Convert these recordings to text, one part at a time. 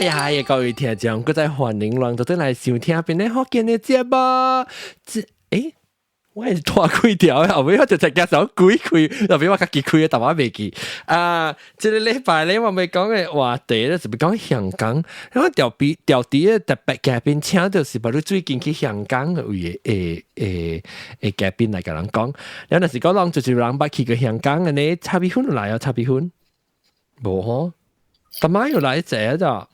呀，各位聽眾，我在歡迎人到底來收聽邊啲福建嘅節目。我係拖開條，後尾我就直接想鬼開，後尾我自己開嘅，但我未記。這個禮拜咧，我咪講嘅話題咧，就係講香港。因為調啲特別嘉賓請到是，比如最近去香港嘅位嘅嘉賓嚟，甲人講。有陣時講人就是人捌去過香港嘅呢，差別分來啊，差別分冇嗬。但媽又來這咋？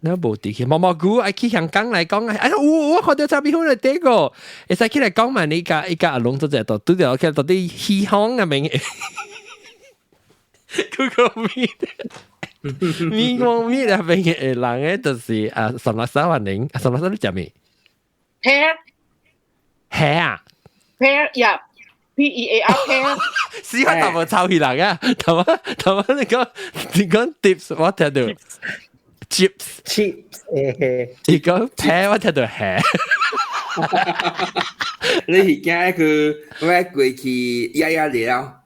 你冇地去，毛毛菇愛去香港嚟講，我看到差別好嚟啲個，會使起來講埋你家阿龍都在度，對住我睇到啲稀罕嘅名，嗰個咪講咪入邊嘅人咧，就是岑樂沙環寧，岑樂沙你知未 ？hair 呀 ，PEAR hair， 屎忽頭冇臭起人啊！頭啊你講 tips 我聽到。chips，你講平我聽到係，你而家佢我過去呀了，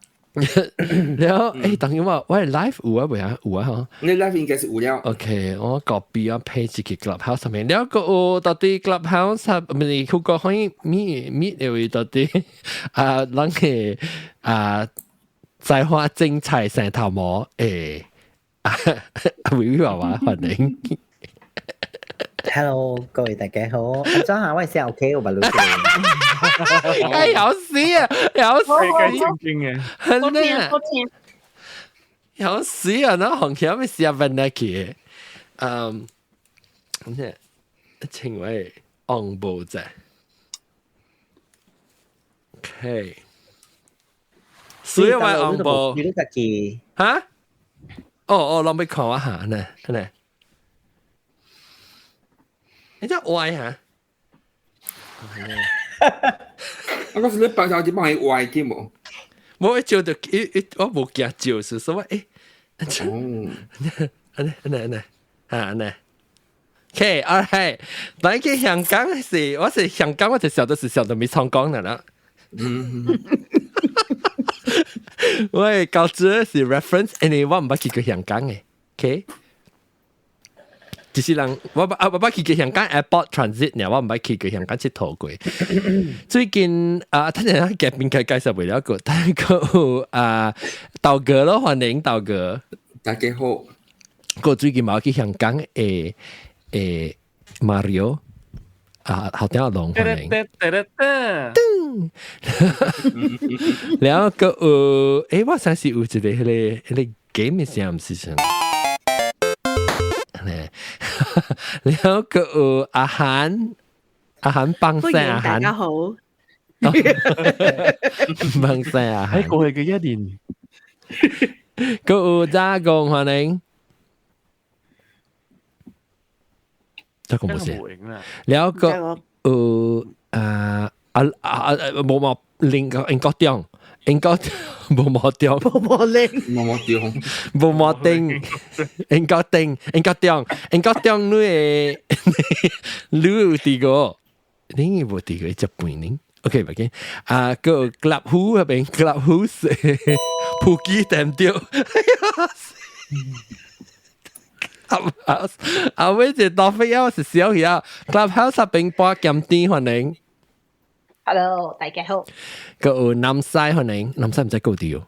然後等於話我係 live 有啊未啊嗬？你 live 應該是有了。OK，我 copy 啊 page 嘅 clubhouse 上面，然後個到啲 clubhouse 唔係佢個可以搣又到啲人嘅在花精彩成頭毛誒。微微娃娃歡迎 ，Hello， 各位大家好，我裝下我係 OK， 我把錄嘅，有事啊，有事，正經嘅，好聽，有事啊，那紅橋咪試下問下佢，咁即係稱為昂布啫 ，OK，所以話昂布，你都記嚇？哦，我俾看一下呢，你真歪嚇！我嗰時你白頭就幫佢歪嘅冇，冇一照就我冇夾照，是所謂呢 ，OK，alright， 但係香港是，我是香港，我就笑都是笑到沒成功的啦。我係教主是 reference，and 我唔捌去過香港嘅 ，OK， 就是人我捌去過香港 airport transit 呢，我唔捌去過香港佚佗過。最近睇人介邊介紹為了個，但係道哥咯，歡迎道哥，大家好。個最近冇去香港Mario。後頂阿龍歡迎，然後個我想是有一個迄個 game 係唔是先，然後個阿涵幫聲阿涵，大家好，幫聲阿涵，喺過去嘅一年，個渣公歡迎。這個冇事，แล้วก็冇另個英國中冇冇中你第個你冇第個就半年 ，OK 唔緊個 clubhouse 入邊 clubhouse 普吉點掉。Clubhouse，位就多飛優是小嘢 ，Clubhouse 入邊播減啲歡迎。Hello， 大家好。個南西歡迎，南西唔使高調。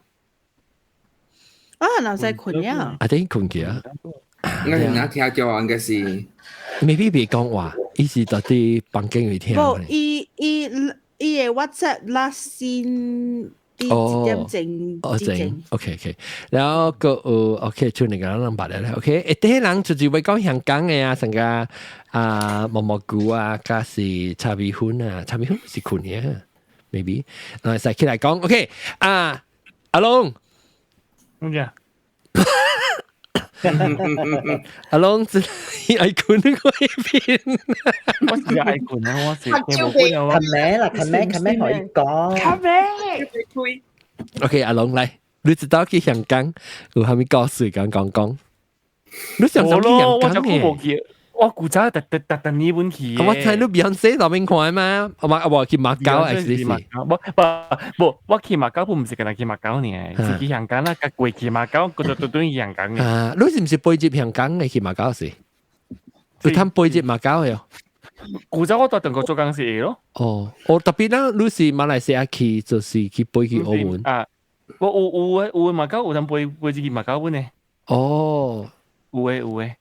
南西困呀。啲困嘅啊。我係哪聽叫應該是。未必別講話，意思到啲房間會聽。不，伊嘅 WhatsApp 拉線。正 OK， 然後個OK，出嚟個人白咧 ，OK， 啲人就會講香港嘅啊，成個毛毛菇啊，加是茶米粉啊，茶米粉是困嘅 ，maybe， 實起嚟講 ，OK， 阿龍，咁樣，阿龍只係困嗰邊，我是愛困啊，我是琴咩可以講，OK， 阿龍嚟，你知道去香港有係咪故事講？你想去香港嘅？我古早特日本去。我睇你 Beyonce 那邊看嘛，我去馬交 actually。不，我去馬交唔是個人去馬交呢，是去香港啦，個過去馬交，嗰度都香港嘅。你是唔是背接香港嘅去馬交時？有攤背節馬交嘅。古早我到中國做工是咯。哦，我特別啦，你是馬來西亞去，就是去背去澳門。啊，我有馬交，有攤背自己馬交本呢。哦，有誒。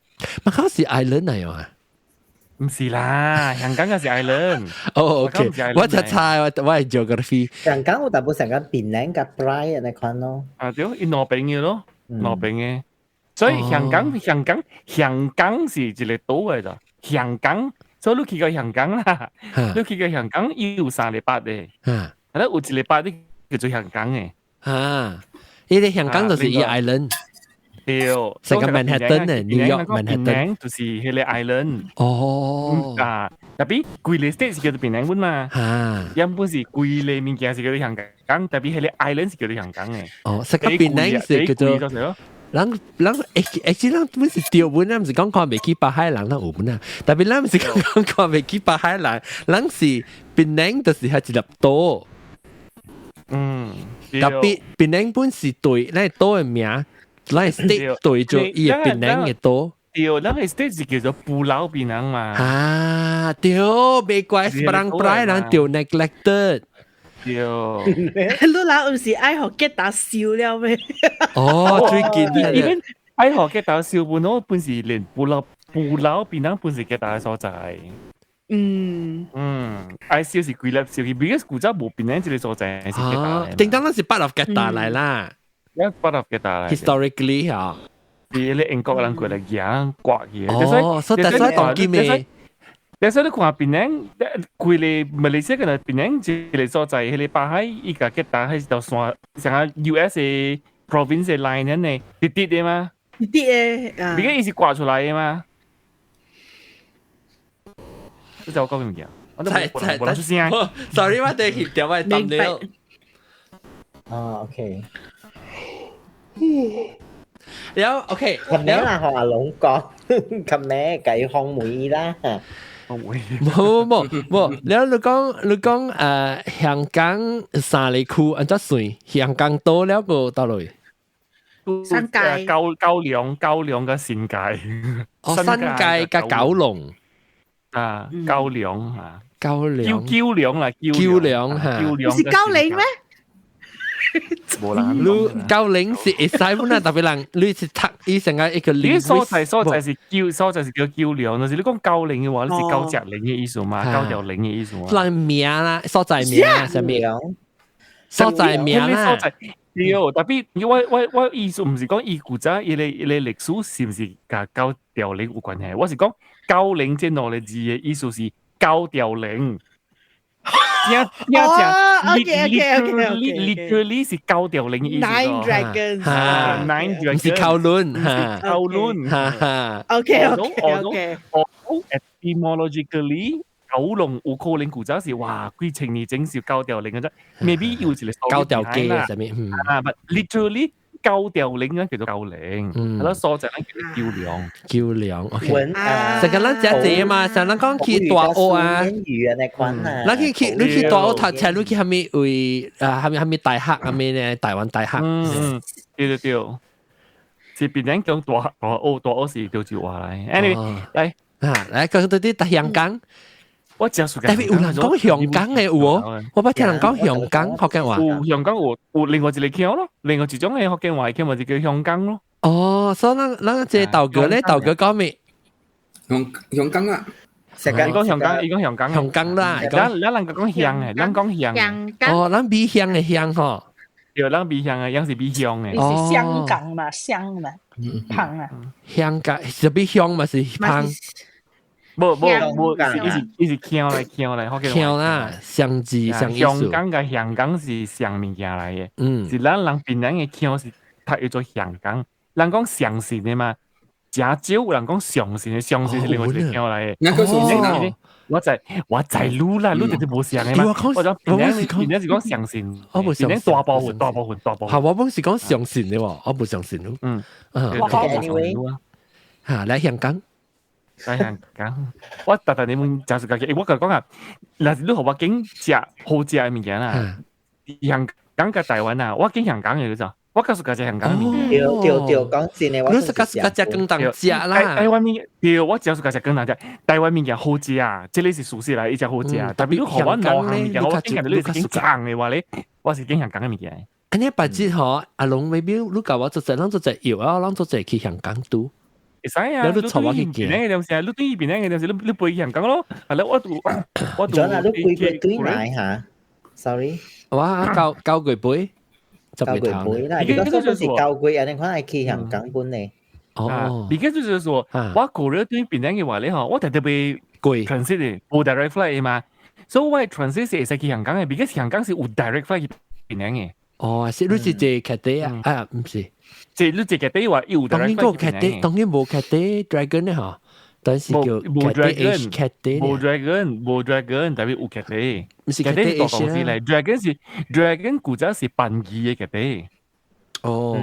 馬交是 island 嚟㗎。唔是啦，香港嘅是 island。哦 ，OK， 我就猜我係 geography。香港有大部分嘅檳榔嘅 dry 嚟看咯。啊，對，伊羅邊嘅咯，羅邊嘅。所以香港是一個島嚟㗎。香港，所以你去過香港啦，你去過香港有3禮拜嘅，係啦，有1禮拜啲叫做香港嘅。啊，呢啲香港就是一 island。對，成個 Manhattan 嘅 New York Manhattan 就是迄個 island。哦，啊，特別貴嘅 state 是叫做檳榔本嘛，原本是貴嘅物件是叫做香港，特別迄個 island 是叫做香港嘅。哦，成個檳榔是叫做。人actually 人本是釣本，咱唔是講看未去北海人，咱有本啊。特別咱唔是講看未去北海人，咱是檳榔就是係一粒島。特別檳榔本是對，咱係島嘅名。咱 state 對咗伊個檳榔嘅島，對，咱個 state 是叫做布lau檳榔嘛。啊，對，別怪人人掉 neglected。對，你老唔是愛學吉打笑了咩？哦，最近嘅，愛學吉打笑本咯，本是連布lau檳榔本是吉打嘅所在。愛笑是貴粒笑，because古早冇檳榔這個所在係吉打。正當咱是part of 吉打嚟啦。一不落嘅大嚟 ，historically 嚇，啲你英國人過嚟養刮嘢，哦，所以當見咩？但係你看檳榔，佢哋馬來西亞嘅檳榔即係所在，佢哋巴海依個嘅大喺度山，成個 US 嘅 province 嘅 line 呢，啲嘅嘛，啲嘅，而家伊是刮出來嘅嘛，即係我講咩嘢？我都冇出聲。Sorry， 我哋協調我抌了。哦 ，OK。แล้วโอเค 琴日啦，學阿龍講，琴日計項目啦，冇，แล้ว你講香港三里區อันจะสวย香港多แล้วก็到嚟新界九龍嘅新界，哦，新界嘅九龍啊，九龍啊，九龍啦，九龍嚇，是九龍咩？冇啦，你九零是會使本啊，特別人你是讀伊成個一個linguist，所在是叫九龍，就是你講九零嘅話，你是九隻零嘅意思嘛，九條零嘅意思嘛。嗱名啦，所在名啊，什麼？所在名啦。對，特別我意思唔是講伊古早伊歷史是唔是甲九條零有關係？我是講九零這兩個字嘅意思是九條零。literally 是九條零意思。Nine Dragons， Nine Dragons 是靠輪，靠輪。OK。Etymologically，九龍有可能古早是哇，幾千年整是九條零嘅啫。Maybe 要一個九條機啊，上面。but literally 九條零咧叫做九零，係咯，所在咧叫做九兩 ，OK。成個咱只隻嘛，成日講去大澳啊，咱去大澳讀冊，你去係咪為係咪大學係咪咧？台灣大學。對，是邊人講大澳是叫做話嚟。Anyway，嚟講到啲香港。我只係特別有人講香港嘅有喎，我捌聽人講香港福建話。香港有另外一個腔咯，另外一種嘅福建話腔咪就叫香港咯。哦，所以咱即係豆哥咧，豆哥講咩？香港啊，你講香港，香港啦。咱能夠講香嘅，咱講香。哦，咱米香嘅香嗬。對，咱米香嘅，香是米香嘅。你是香港嘛？香嘛？香啊？香港是比香嘛是香？冇，伊是腔嚟，福建話。腔啦，相字相意思。香港是上物件嚟嘅，是咱人檳榔嘅腔是讀叫做香港。人講上線嘅嘛，真少有人講上線嘅，上線是另外一個腔嚟嘅。我在錄啦，錄就冇上嘅嘛。我講檳榔是講上線，檳榔大部分。係我本是講上線嘅喎，我冇上線咯。嚇，嚟香港。喺香港，我特你們就係講我講啊，嗱，你學我經食好食嘅物件啊，香港嘅台灣啊，我經香港嘅嗰陣，我告訴家姐香港嘅面，對，講真嘅，我你是家家更當食啦，台灣面，對，我只係家姐更當食，台灣面嘅好食啊，即係是熟悉啦，一隻好食啊，特別你學我內行面嘅，我經常都係經常嘅話咧，我是經常講嘅面嘅。安尼白紙嗬，阿龍未必你教我做隻，啷做隻搖啊，啷做隻去香港讀。會使啊，你對邊嘅東西啊，你對邊嘅東西，你背香港咯，係啦，我讀。咗啦，你背對奶嚇 ，sorry。哇，教佢背。教佢背啦，如果嗰陣時教佢，人哋可能去香港本嚟。哦，而家就是說，我個人對邊嘅話咧，嗬，我特別貴 transit 冇 direct flight 嘛，所以我 transit 係使去香港嘅，而家香港是有 direct flight 邊嘅。哦，是你是坐客地啊？啊，唔是，即係你坐客地話有 direct flight 客地，當然冇客地 dragon 咧嗬，但是叫冇 dragon，冇 dragon，特別有客地。唔是客地多東西嚟 ，dragon 古早是辦儀嘅客地。哦，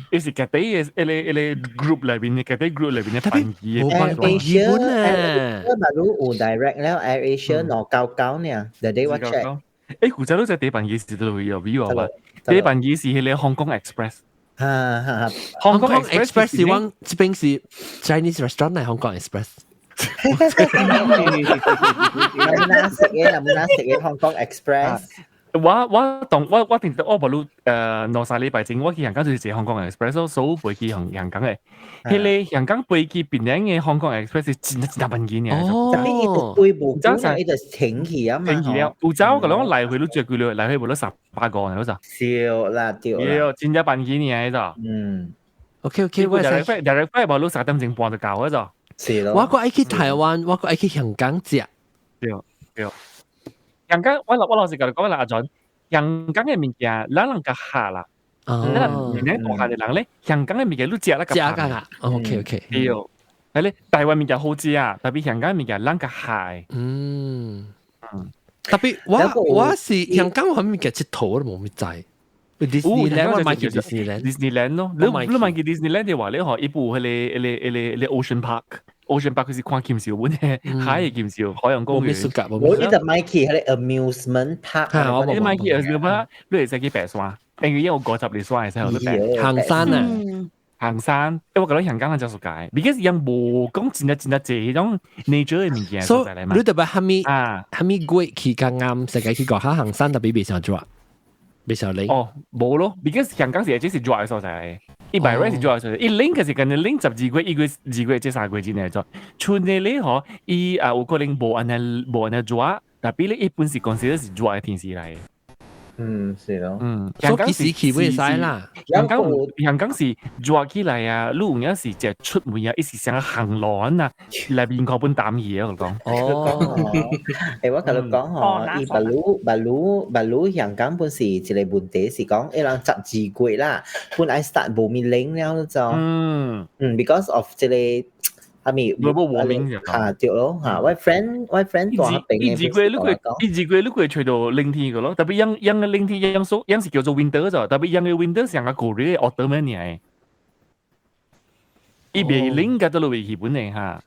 有時客地嘅誒 group 裏邊嘅客地 group 裏邊嘅辦儀嘅。辦儀本啊，馬路有 direct แล้ว AirAsia 199เนี่ยเดี๋ยวได้ว่า check。誒，古早都在地辦儀時都會有 view 啊，地辦儀時係你 Hong Kong Express。Hong Kong Express 是往這邊是 Chinese restaurant 嚟 Hong Kong Express。有冇食嘅 Hong Kong Express？我平時我無論兩三禮拜前，我去香港就是坐 Hong Kong Express，所以飛去香港嘅。迄個香港飛去邊樣嘅 Hong Kong Express 是真文件嘅。哦，飛無真係一直停起啊嘛。停起了，有早個講來回都最貴了，來回無咗18個人嗰陣。少啦，掉啦。要真文件嘅嗰陣。OK， 我係 direct flight 無咗3點鐘半就夠嗰陣。是咯。我個愛去台灣，我個愛去香港食。對。香港，我老實講啦，阿 John，香港嘅物件，咱人家下啦，咱人大漢嘅人咧，香港嘅物件都食啦，食㗎。OK，對，係咧，台灣物件好食啊，特別香港物件咱家下。特別我是香港我物件佚佗都冇乜知。Disneyland 我買叫 Disneyland 咯，你買叫 Disneyland 嘅話，你學一部你 Ocean Park。Ocean Park 佢是看劍橋本嘅，海嘅劍橋海洋公園。我呢就買去係 amusement park，你買去 amusement park，你係使幾白刷？因為我50嚟刷係使好多白。行山啊，行山，因為我覺得香港嘅就屬界，because 人冇講真係這種 nature 嘅物件所在嚟嘛。你特別係咪貴去咁啱世界去講下行山特別未想做，未想你。哦，冇咯 ，because 香港是只是做嘅所在嚟。100人是做所在，一拎嘅是跟你拎12個1個2個即3個之內做，春嘅你可以有可能冇人做，但係你一般是講是做嘅天時嚟。是咯。香港是期會使啦。香港是做起來啊，你有時就出門啊，一時想行路啊，嚟邊個本膽嘢我講。我同你講嗬，伊巴魯香港本時一個問題是講，一人12個月啦，本來 start 冇面領了就，because of 這個。係咪？冇和平嘅嚇，對咯嚇。我 friend 話病嘅，一季你會吹到冷天嘅咯，特別樣嘅冷天樣是叫做 winter 咗，特別樣嘅 winter 成個過嚟 autumn 嘅，一邊冷嘅都落去日本嚟嚇。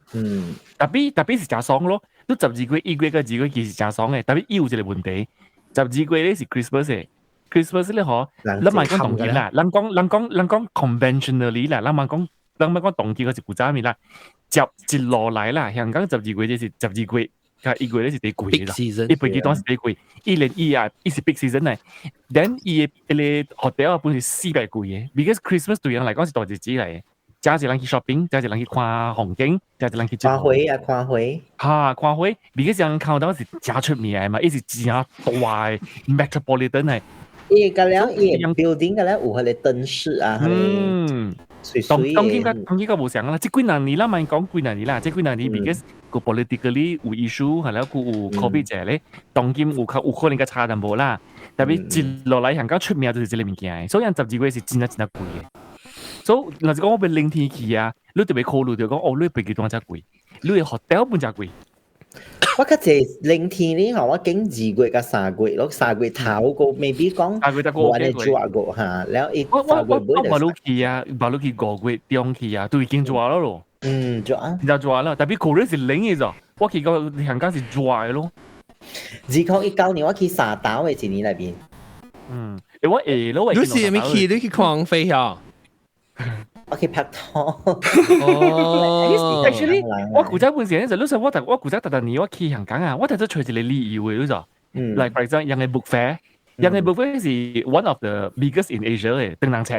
特別是真爽咯，都12個1個嘅2個其實真爽嘅，特別有一個問題，12個咧是 Christmas 嘅。Christmas 咧嗬，你咪講動件啦，人講 conventionally 啦，人咪講動件嗰時古早面啦。接落嚟啦，香港12個月就是12個月，加1個月是最貴嘅啦。一倍幾多是最貴，一年一是 big season 嚟。then 伊個 hotel 本是400貴嘅 ，because Christmas 對人嚟講是大日子嚟，加一人去 shopping， 加一人去看風景，加一人去看花啊，看花。嚇，看花 ，because 人看到是真出名嘅嘛，伊是真大嘅 metropolitan 嚟。伊個了，伊 building 個了有佢哋燈飾啊，當然個冇想啦，即幾廿年啦，咪講幾廿年啦，即幾廿年 because 個 politically 有 issue 係啦，個有 COVID 者咧，當今有可能個差淡薄啦，特別接落嚟香港出名就是這個物件，所以人12個月是真貴嘅。所以嗱，講我俾冷天氣啊，你特別考慮到講哦，你飛機當真貴，你嘅 hotel 本真貴。我覺得冷天呢，我經2個月加3個月，咯3個月頭個未必講我哋做過嚇，แล้วอีก3個月我馬路去啊5個月中去啊，都已經做咗咯。做啦，特別嗰陣是冷嘅咋，我去個香港是做嘅咯。2019年我去沙島嘅一年裏邊。我咯，你是咪去？你去看飛啊？我去拍拖。哦 ，actually， 我古仔本時咧就，你說我古仔特年我去香港啊，我睇咗隨住你理由嘅，你就，like for example，人嘅 book fair，人嘅 book fair 是 one of the biggest in Asia 嘅，登堂車，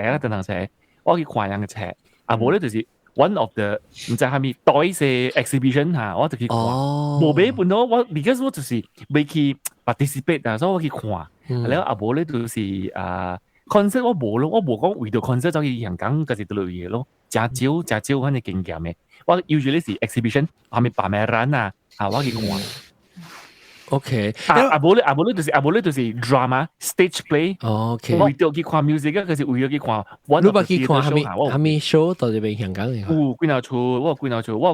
我去看人嘅車，啊，無咧就是 one of the 唔知係咪代嘅 exhibition 嚇，我就去看，無俾半到我 because 我就是未去 participate 啊，所以我去看，然後啊無咧就是concert 我冇咯，我冇講為到 concert 走去香港嗰時度嘢咯，正招嗰啲經驗嘅，我usually 是 exhibition， 後面辦咩人啊，我去看。OK， 冇咧就是 drama stage play。OK， 為到去看 music 嗰時為咗去看。你捌去看係咪 show 到呢邊香港嘅？幾鬧出，我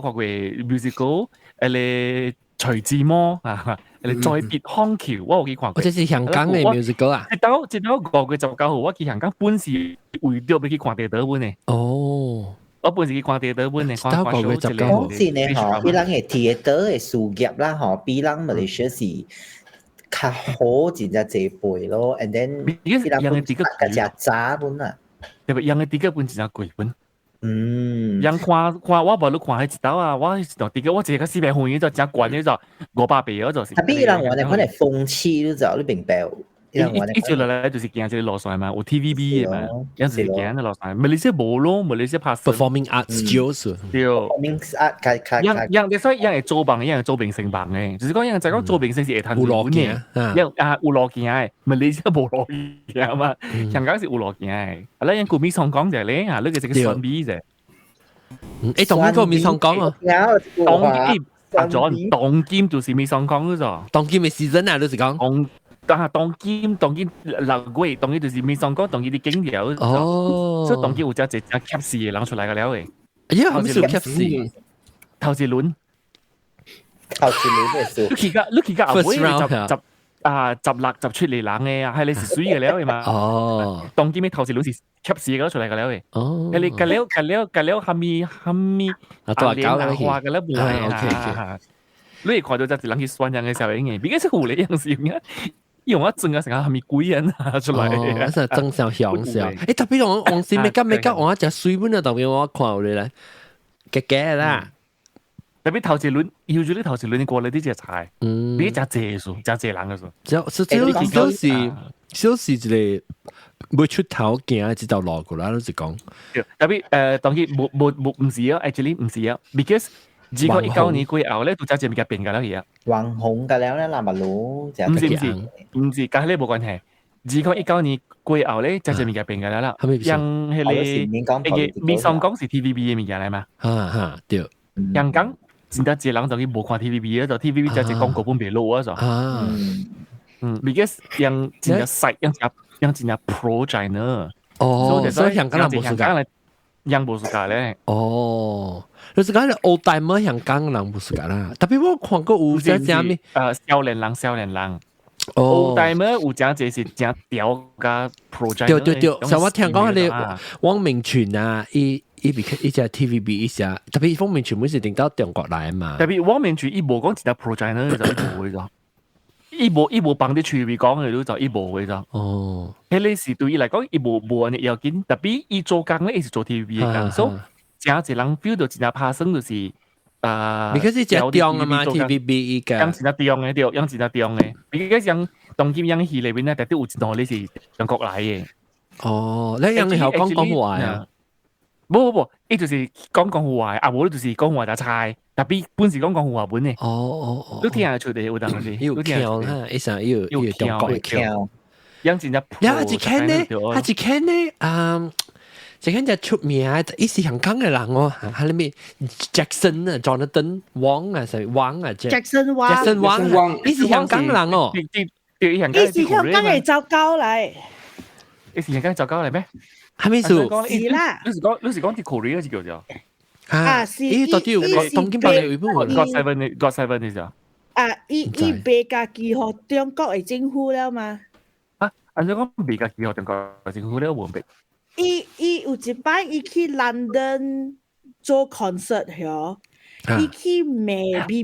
看過 musical， 誒徐志摩啊。你再別康橋，我有去看過。這是香港嘅 musical 啊！直到5月19號，我去香港本是為咗要去看地德本嘅。哦，我本是去看地德本嘅。到5月19號，是呢嗬，伊人嘅 theater 嘅事業啦，嗬，比人馬來西亞是較好真係濟倍咯。And then 伊人本更加渣本啊，特別人嘅啲本真係貴本。人看我無你看迄一道啊，我迄道啲我一個400塊嘅就真貴嘅就500倍嗰就是。特別伊人話咧，可能諷刺你就你明白？一直落來就是行這個路線嘛，有 TVB 嘅嘛，有時行嘅路線。馬來西亞冇咯，馬來西亞拍 performing arts 就是對 performing art 人所以人係做棒，人係做明星棒嘅，就是講人就講做明星是會賺有路徑嘅，有路徑嘅，馬來西亞冇路徑嘛，香港是有路徑嘅。啊，人古米上講就係咧，啊，呢個係個酸味啫。誒，當個米上講啊，當劍就是米上講嗰種，當劍嘅 season 啊，你是講。當劍6月，當劍就是未上講，當劍啲景料，所以當劍有隻只 cap 士嘅攞出嚟嘅了嘅。哎呀，咩叫 cap 士？頭一輪嘅數。你而家後尾十六集出嚟冷嘅，係你是水嘅了嘅嘛？哦，當劍嘅頭一輪是 cap 士嘅攞出嚟嘅了嘅。哦，你隔了下面話嘅了冇係。你看到隻人去酸人嘅時候，應該比較是狐狸樣式嘅。用我整個成個係咪鬼人啊出來？哦，真係真相響笑。誒，特別我往時未急，我一隻水本啊，特別我看你咧，嘅啦。特別頭一輪，要住啲頭一輪過嚟啲隻菜，比較謝數，真謝人嘅數。就是一個未出頭行知道路過啦，都是講。特別當然冇唔是啊 ，actually 唔是啊 ，because 2019年過後咧，都真係咪變㗎啦而家。網紅㗎了咧，南馬路就唔是，跟呢冇關係。2019年過後咧，真係咪變㗎啦？yang係你未上講是 TVB 嘅物件嚟嘛？對。香港真係隻人就去冇看 TVB 啊，就 TVB 就係廣告本別路啊，就。because yang真係細，yang真係 pro China。哦，所以香港人冇事㗎。yang 冇事㗎咧。哦。就是講咧，old timer 香港人唔是㗎啦，特別我看過有隻咩少年人，old timer 有隻就是正屌加 project。對，像我聽講你汪明荃啊，伊隻 TVB 伊隻，特別汪明荃每時定到中國來嘛。特別汪明荃伊無講自己 project 呢，就伊無嘅咋，伊無幫啲廚師講嘅就伊無嘅咋。哦，迄個是對伊來講，伊無安尼要緊，特別伊做工咧，伊是做 TVB 嘅工，所以。真係人 feel 到真係拍生就是你嗰時只中啊嘛 TVB 依個，樣真係中嘅，對，樣真係中嘅。比較像當今樣戲裏邊咧，特別有一段你是中國來嘅。哦，你樣你係講廣話啊？冇，伊就是講廣話，啊冇就是講話就菜，特別本是講廣話本嘅。哦，都聽下出嚟有當時，有橋啦，一上有中國嘅橋。樣真係，一看呢，最近就出名啊！伊是香港嘅人哦，係咩 Jackson 啊 ，Jonathan Wang 啊，係 Wang 啊 ，Jackson Wang，伊是香港人哦，伊是香港嘅糟糕嚟，伊是香港糟糕嚟咩？係咩事？是啦，你是講啲 Korea 字叫做是伊到底有東京版嘅有冇？God Seven 呢就伊被家己和中國嘅政府了嘛？你講被家己和中國政府了冇被？伊有一擺伊去 London 做 concert 嗬，伊去骂 BBC、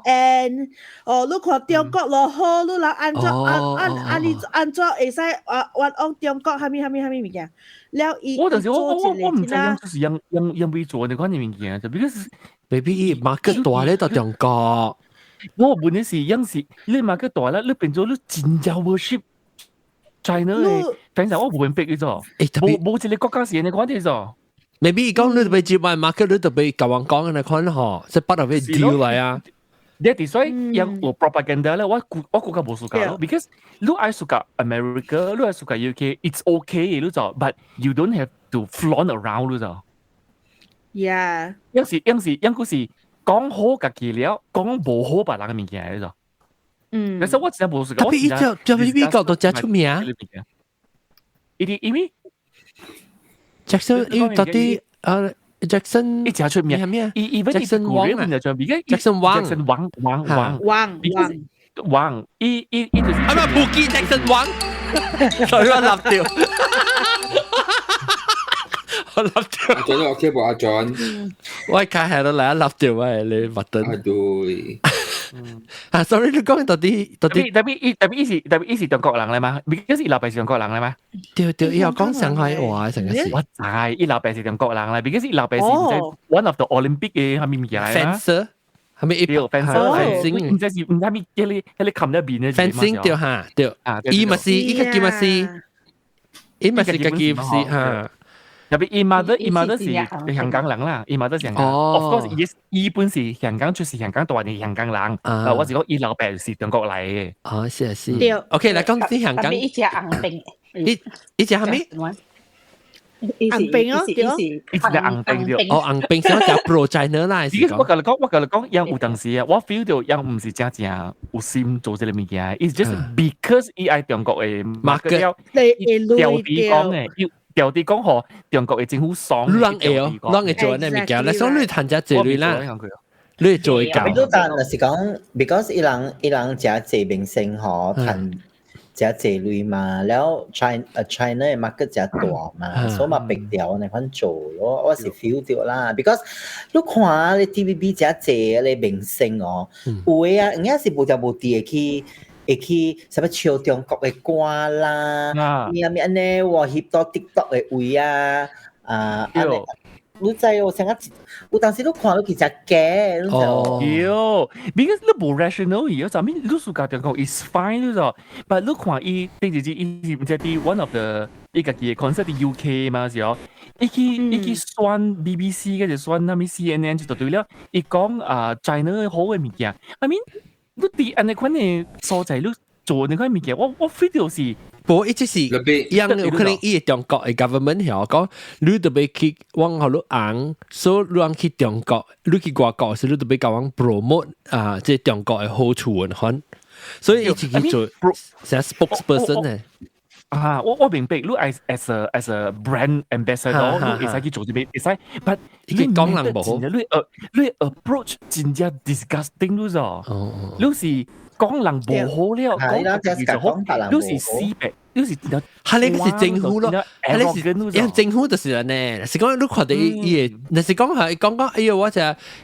CNN，你看中國落好，你人安怎會使冤枉中國？蝦米物件？了伊我但是我唔知樣就是樣未做你講啲物件，就 because baby market 大咧到中國。我問題是樣是你 market 大啦，你變咗你真正 worship China 嘅，反正我唔明白嘅啫。冇一個國家是你講啲啫。maybe 講你特別接埋 market，你特別甲人講嘅那款嗬，即係part of it deal 嚟啊。That is why yang propaganda 咧，我國家冇 suka 咯 ，because 你愛 suka America， 你愛 suka UK，it's okay 你就 ，but you don't have to flaunt around 你就。Yeah， 有時講好家己了，講冇好別人嘅物件你就。其實我真係冇 suka。特別就美國度真出名。呢啲咩 ？Jackson 要到啲Jackson 一直出名係咩啊 ？Jackson Wang 啊 ，Jackson Wang，依就是係咪普吉 Jackson Wang？所以我立掉，我立掉。阿 John 我 OK 阿 John， 我睇下到嚟一立掉喂，你核突。對。sorry， 你講到啲，特別依是中國人嚟嘛？because 伊老爸是中國人嚟嘛？對，伊又講上海話成個事。我知，伊老爸是中國人嚟 ，because 伊老爸是 one of the Olympic 嘅係咪物件嚟嘛 ？Fencer 係咪？fencing，唔知是唔知咪嗰啲冚一邊嘅 fencing 對嚇對，伊咪是伊個叫咪是，伊咪是個叫是嚇。特別伊媽都是香港人啦，伊媽都是香港。Of course，伊本是香港，就是香港大嘅香港人。我是講伊老爸是中國嚟嘅。哦，是。OK，嚟講啲香港。一隻硬餅。一隻係咩？硬餅咯，一隻硬餅了。哦，硬餅先叫 pro China 啦。我跟你講，樣有當時啊，我 feel 到樣唔是真有心做這個物件。It's just because 伊愛中國嘅 market 了，掉地講嘅。掉啲講學中國嘅政府爽，啷會做呢物件？你想你談只這類啦，你做一搞。都但係講 ，because 伊人只這明星嗬談只這類嘛，แล้วChina 嘅 market 只大嘛，所以嘛逼掉你款做咯，我是 feel 到啦。because 你看你 TVB 只這你明星哦，有嘅啊，人家是無條無地去。會去什麼唱中國嘅歌啦，咩安尼喎翕到 TikTok 嘅位啊，安尼，你知我成日有當時你看到佢只假，你就because 你冇 rational 嘢，就咩你蘇格中國 is fine 你就，但你看伊第一伊唔知啲 one of the 伊家己嘅 concert 喺 UK 嘛是哦，伊去選 BBC 嘅就選那咩 CNN 就對了，伊講China 嘅好嘅物件 ，I mean。你啲安尼款嘅所在，你做呢款物件，我 feel 到是，不過一直是，因有可能伊中國嘅 government 係講，你特別去往後你硬，所以你去中國，你去外國時，你特別講往 promote 即係中國嘅好處嘅，所以一直去做成 spokesperson 咧。我明白，你 as a brand ambassador， 你會使去做啲咩？會使，但你講人唔好，你 approach 真正 disgusting 你就，你是講人唔好了，講就好，你是死白，你是係你個是政府咯，係你是政府就是呢，是講你看到伊，那是講係講哎呦，我就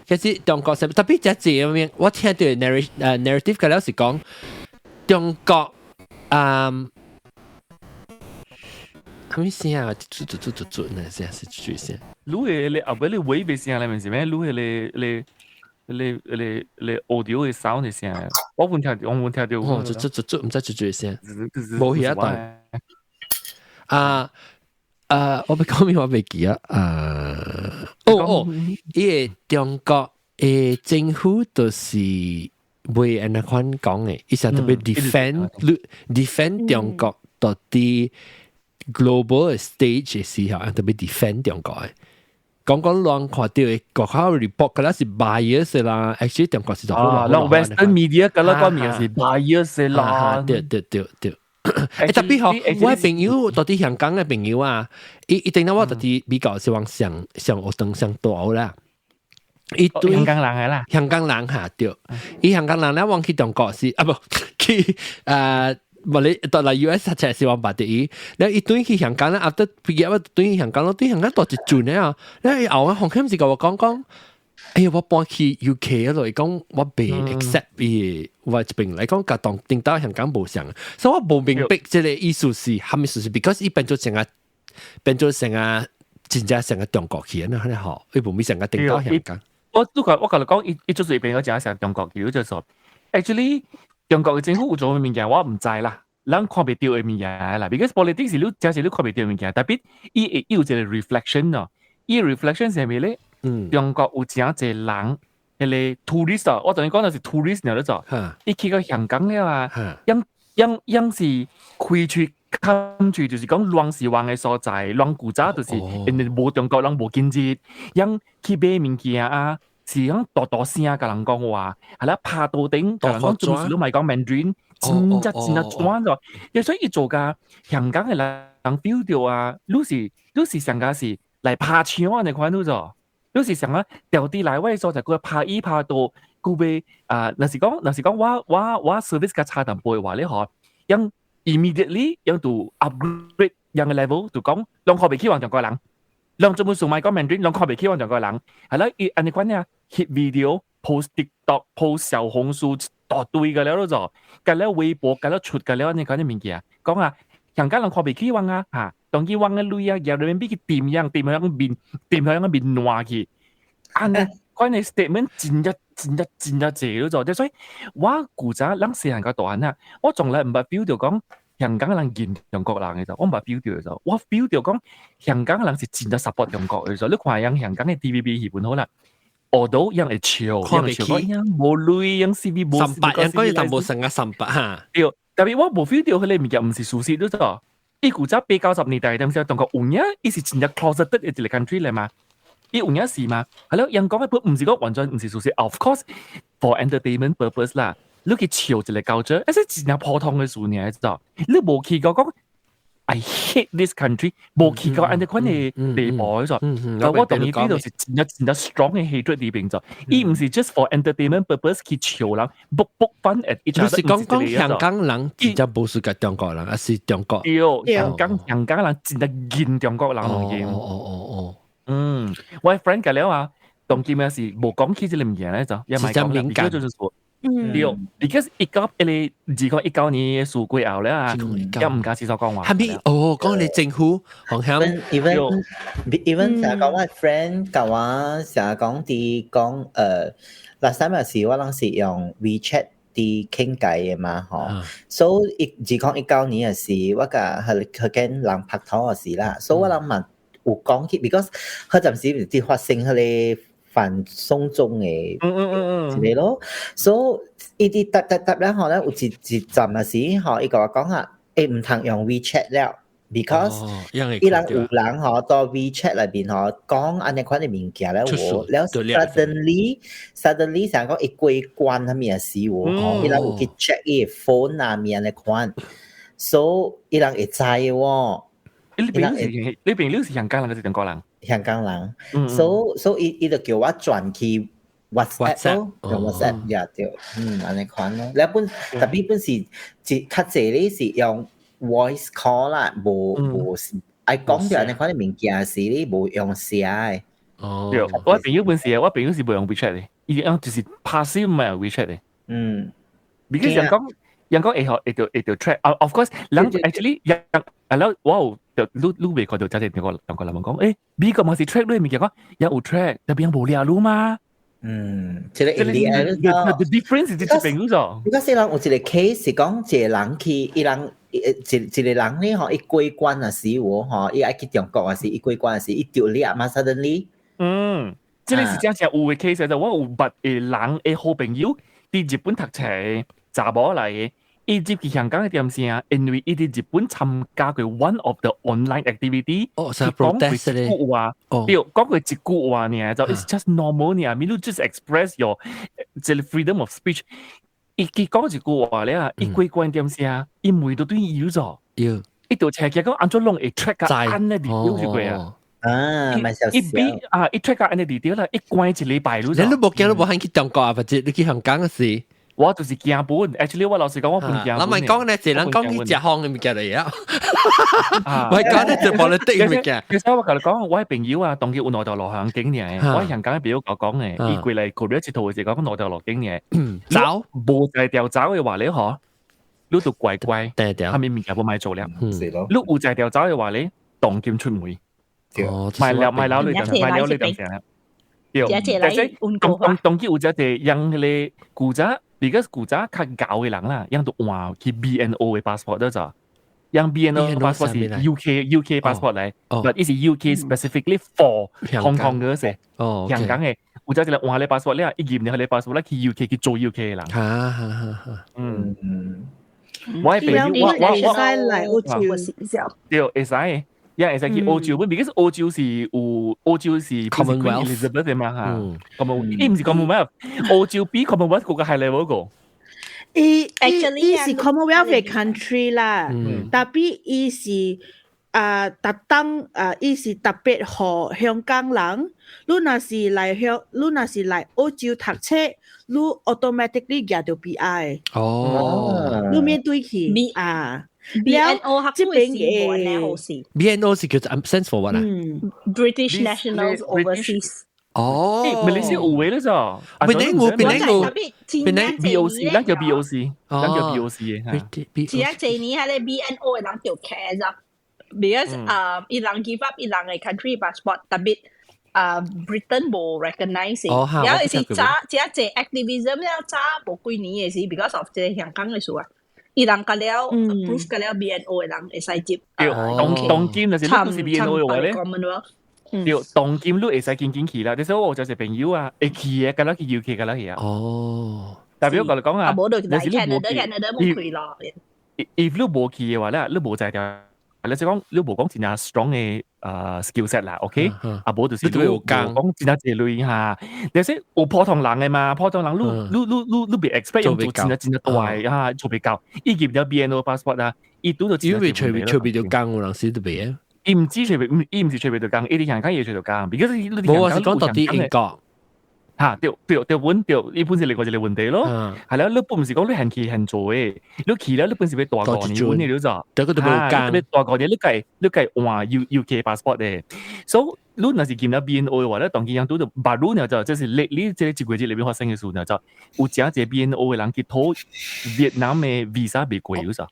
其實中國特別只字咁樣，我聽到 narrative 嘅咧是講中國他們先啊，做呢，先是最先。你後邊你微微聲嚟明是咩？你audio 嘅 sound 嘅聲，我冇聽到。哦，做唔知最先，冇嘢到。我咪講咩話未記啊？伊個中國嘅政府就是為安那款講嘅，伊成特別 defend 中國到啲。global stage 嘅時候，特別 defend 中國嘅，講亂看到嘅國家 report 嗰啲是 bias 啦 ，actually 中國是做好啦 ，Western media 嗰啲講面是 bias 啦，對。特別好，我朋友到啲香港嘅朋友啊，一定我到啲比較希望上學堂上大啦，香港人係啦，香港人嚇對，伊香港人咧往去中國是不去唔你到嚟 US 實際係往白啲，你一對去香港咧，after 畢業對香港咯，對香港多一轉咧啊！你後啊，洪謙是同我講，哎呀，我搬去 UK 嗰度講，我被 accept 嘅，我這邊嚟講，甲當頂到香港無相，所以我無明白這個意思是蝦米意思 ，because 伊變做成啊，真正成個中國去啊，你好，伊無咪成個頂到香港。我甲你講，伊就是變咗成成中國去，就說 actually 中國嘅政府有做嘅物件，我唔知啦。咱看袂到嘅物件啦 ，because politics 是你真係你看袂到嘅物件，特別伊有一個 reflection 咯，伊 reflection 係咩咧？中國有真濟人，迄個 tourist 啊，我同你講就是 tourist 了咧做，伊去到香港了啊，樣是開出 country， 就是講亂是亂嘅所在，亂古早就是因為無中國人無經濟，樣去買物件啊。是講大聲甲人講話，係啦，拍到頂，甲人講做事都咪講 Mandarin， 真轉咗，所以做㗎香港嘅人 feel 到啊，你是上家是嚟拍槍啊，你看到咗，你是上啊掉啲嚟位所在佢拍到，佢被若是講我 service 較差淡薄嘅話咧，嗬，樣 immediately 樣度 upgrade 樣嘅 level，就講兩個未起往中國人。兩做冇數賣講 Mandarin， 兩看未起往中國人，係啦，按你講呢 hit video、post TikTok、post 小紅書大堆嘅了都做，隔了微博，隔了出嘅了，你講啲物件，講啊，香港人看未起往啊，嚇，當佢往嘅鐳啊，由裏面俾佢掂樣面換去，按你講你 statement 真一謝都做，所以我古早諗時行個大漢啊，我從來唔係 feel 到講。香港人見中國人嘅就，我唔係 feel 到嘅就，我 feel 到講香港人是真係 support 中國嘅就，你看樣香港嘅 TVB 戲本好啦，我都樣係潮，樣冇類樣 CV 冇300樣嗰啲就冇成個300嚇。對，特別我冇 feel 到佢哋物件唔是事實都咗，伊古早80年代點先中國有影，伊是真係 closeted 嘅一個 country 嚟嘛，伊有影事嘛，係咯，人講嘅本唔是講完全唔是事實 ，of course for entertainment purpose 啦。你去潮一個culture，而且真係普通嘅事呢，知道？你冇去過講 I hate this country， 冇去過安尼款嘅地步咗。但我同意呢度是真係 strong 嘅 hatred 裏邊咗。伊唔是 just for entertainment purpose 去潮人，book fun at each other。就是講香港人真係冇屬於中國人，而是中國。香港人真係見中國人嚟嘅。我 friend 講了啊，當今嘅事冇講起呢啲物件咧，就因為講敏感就是說。對，而家19年數歸後咧啊，又唔假使所講話。係咪？講你政府好像 even 成日講我 friend 教我成日講啲講last time 有時我當時用 WeChat 啲傾偈嘅嘛，嗬。所以19年嘅時，我甲佢跟人拍拖嘅時啦，所以我諗問有講起 ，because 嗰陣時啲發生佢哋。反送中嘅之類咯，所以呢啲答咧，可能有一陣嘅時，伊個講下，唔通用 WeChat 了 ，because 伊人有人到 WeChat 裏邊講安尼款嘅物件咧，แล้ว suddenly 成講一歸關係咩事喎？伊人有去 check 伊 phone 啊咩安尼款，所以伊人會知喎。你邊是香港人還是中國人？香港人，所以伊就叫我轉去 WhatsApp 咯，用 WhatsApp 呀對，安尼款咯。你特別本是較濟咧是用 voice call 啦，無愛講到安尼款嘅物件是你無用寫嘅。對，我朋友本是我朋友是無用 WeChat 嘅，伊用就是 passive 唔係用 WeChat 嘅。because 人講會條 track，of course，人 actually 然後哇！你未覺到真係兩個人講，美國咪是 track 呢？咪講有 track，但係冇聊路嘛。即係 the difference 係啲朋友咗。而家先人有一個 case 是講一個人去，一個人咧，伊歸關啊時喎，伊愛去中國啊時，伊歸關啊時，伊掉獵嘛 suddenly。即係是真正有嘅 case 就我有捌嘅人嘅好朋友，喺日本讀冊查某嚟嘅。伊接去香港嘅點先啊？因為伊喺日本參加過 one of the online activity， 講佢一句話，對，講佢一句話呢，就 it's just normal 呢，咪你 just express your 即係 freedom of speech。伊講一句話咧啊，伊歸關點先啊？伊每度都要咗，伊條斜嘅講按咗攏會 track 個按嘅 detail 就過啊。一 track 個按嘅 detail 啦，一關一禮拜咯。你都冇驚都冇肯去中國啊？或者你去香港嘅時？我就是驚本 ，actually 我老實講我半驚本。我咪講咧，只能講呢隻行嘅物件嚟啊！我講咧就冇得對物件。其實我同你講，我係朋友啊，當佢有內地落香景嘅，我係香港嘅朋友講嘅，伊過嚟過咗一次圖嘅時候講內地落景嘅，走無就係掉走嘅話你嗬，你都怪怪，後面物件冇買做了，你有就係掉走嘅話你當劍出門，買樓你當成啦。但係當佢有隻係讓你古仔。because 古早較舊嘅人啦，讓到換去 BNO 嘅 passport 得咋，讓 BNO passport 是 UK passport 嚟，but it is UK specifically for Hong Kong 嘅啫，香港嘅，古早就係換你 passport 咧，一驗你你 passport 咧去 UK 去做 UK 嘅人。我係朋友，我嚟澳洲嘅時候，對，會使。因為其實去澳洲本，because 澳洲是 Commonwealth Elizabeth 嘅嘛嚇，Commonwealth，伊唔是 Commonwealth，澳洲比 Commonwealth 嗰個係 level 個。伊是 Commonwealth 嘅 country 啦，但係伊是特登伊是特別畀香港人，你若是嚟澳洲讀冊，你 automatically get 到 BI。你面對佢啊。BNO 這邊嘅 BNO 是叫做 sense for what 啊 ？British Nationals Overseas。咪你先誤會咧咋？邊個 BOC 啦，叫 BOC，啦叫 BOC 嘅。只係這年係咧 BNO 嘅人條 care 咋 ，because 伊人 give up 伊人嘅 country passport， 特別Britain 冇 recognize。有時只係這 activism 咧，早冇幾年嘅事 ，because of 這香港嘅事啊。伊人隔了 proof 隔了 BNO 嘅人會使接。當劍就是你都是 BNO 嘅話咧。對，當劍你會使見去啦。你說我就是朋友啊，會去嘅，隔了去 UK 隔了去啊。代表我嚟講啊，有時你冇去咯。if 你冇去嘅話咧，你冇在條。你即講，你無講真係 strong 嘅skill set 啦 ，OK？無就是你講真係這類嚇，有時有普通人嘅嘛，普通人你別 expect 用做真係大嚇，做別教，伊見到 BNO passport 啊，伊拄到真係隨便就講，有人寫到別。伊唔知隨便，伊唔是隨便就講，伊啲香港嘢隨便講，because 你冇話是講到啲英國。嚇，對，你本身嚟個就嚟問題咯，係啦，你本唔是講你行去行做嘅，你去了你本是俾大個年本嘅了咋，對嗰度冇間，俾大個年你計換 UK passport 嘅，所以你若是見到 BNO 嘅話咧，當然都就白路呢就即係你即係節季節裏邊發生嘅事呢就有隻隻 BNO 嘅人去討越南嘅 visa 被貴咗咋，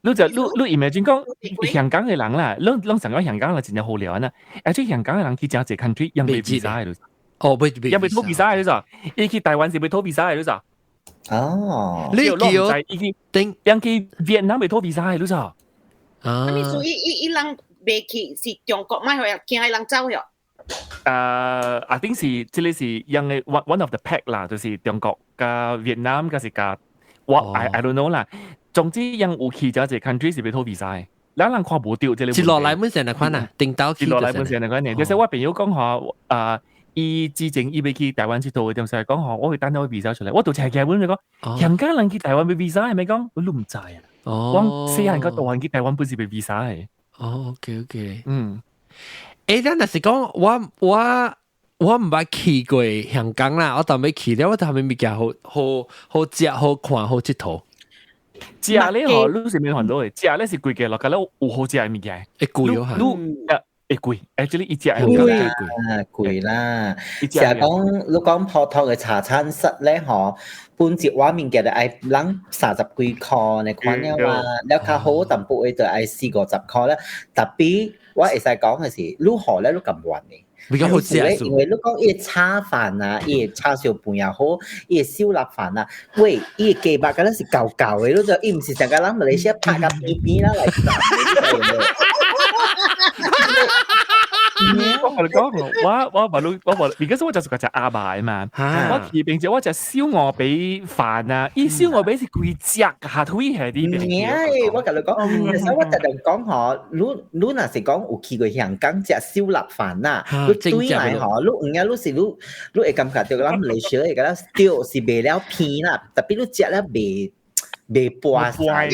你就你 imagine 講香港嘅人啦，你成個香港人真係好聊啊！而且香港嘅人去真係country ยัง未 visa 喺度，ยัง未拖 visa 喺度咋？伊去台灣是未拖 visa 喺度咋？你叫定ยัง去越南未拖 visa 喺度咋？咁你屬於伊人未去是中國買去啊，驚人走去。I think 是即係是ยัง嘅 one of the pack 啦，就是中國加越南加是加我 I don't know 啦。總之，ยัง有去咗隻 country 是被拖 visa 嘅，嗱人看無掉，即係接落嚟本成日款啊，定到接落嚟本成日款嘅。即係我朋友講下，伊之前伊要去台灣出道，點成日講下，我會單攞 visa 出嚟，我到時係劇本你講，香港人去台灣被 visa 係咪講？我都唔知啊。我四人個大人去台灣本是被 visa 嘅。OK。但係講我唔係去過香港啦，我當未去了，我當未物件好食、好看、好佚佗。食咧嗬，你是未看到嘅，食咧是貴嘅，落架咧有好食嘅物件，會貴咯嚇，會貴 ，actually 一隻係貴啦。成日講你講普通嘅茶餐室咧嗬，半截畫面嘅係諗30幾塊你看了嘛，แล้ว較好淡薄嘅就係40-50塊啦。特別我會使講嘅是，如何咧都咁運嘅。比較好食啊！因為你講伊炒飯啊，伊叉燒飯又好，伊燒臘飯啊，喂，伊雞白嗰啲是舊嘅，你就伊唔是成個人馬來西亞拍個邊啦嚟食。我同你講，我而家我就食隻阿爸嘛，我而並且我隻燒鵝髀飯啊，伊燒鵝髀是貴隻下推係啲嘅。我同你講，其實我特登講嗬，你若是講有去過香港食燒臘飯啦，你對嚟嗬，你唔係你是你會感覺到咁嚟少嚟嘅啦，屌是未了片啦，特別你食咧未半晒。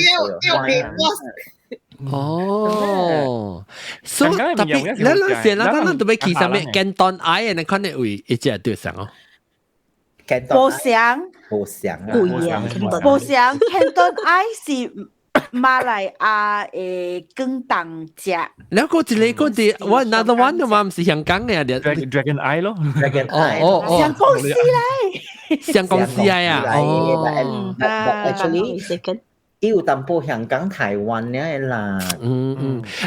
所以特別咱都要去啥物 Canton Eye 那款的位，一隻對上哦。無相，無相啊，貴啊無相 Canton Eye 是馬來亞嘅廣東食。แล้วก็一個啲我 another one 嘛唔是香港嘅啊 Dragon Eye 咯 Dragon Eye 香港師嚟，香港師嚟啊哦 but actually 有淡薄香港台灣咧啦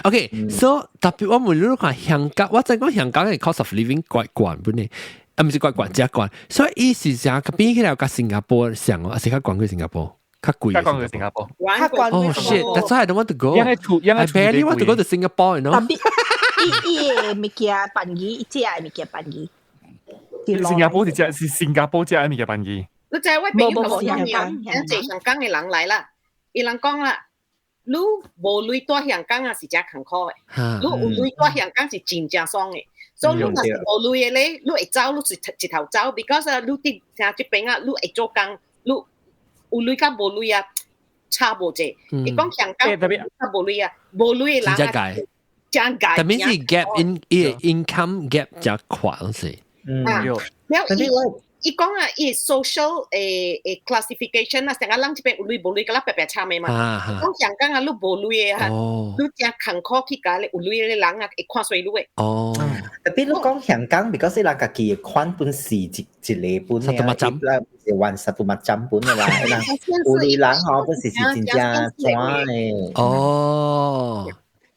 OK so 特別我們如果看香港我真講香港嘅 cost of living 怪貴本嚟啊唔是怪貴真貴所以意思上比起來跟新加坡上啊是較貴過新加坡較貴嘅新加坡Oh shit that's why I don't want to go I barely want to go to Singapore you know 特別物件便宜只係物件便宜新加坡是新加坡只係物件便宜你就係我朋友同我講，有隻香港嘅人嚟啦，伊人講啦，你無錢到香港啊是真艱苦嘅，你有錢到香港是真正爽嘅，所以你若是無錢嘅咧，你會走，你是一頭走 ，because 你啲像這邊啊，你會做工，你有錢甲無錢啊，差無濟。伊講香港甲無錢啊，無錢嘅人啊，真解。但係是 gap in income gap 較寬是。แล้วอีกอ่ะอี social classification นะแต่ละหลังที่เป็นอุลุยก็รับแบบชาไม่มาต้องอย่างกันอ่ะลูกบุลุยฮะลูกจะขังข้อขี้กาเลยอุลุยเลยหลังอ่ะไอ้ความสวยด้วยแต่พี่ลูก講香港 because 你個嘅款本是一個本咧，係玩實物物針本嘅啦，有啲人嗬本是真正賺嘅。哦，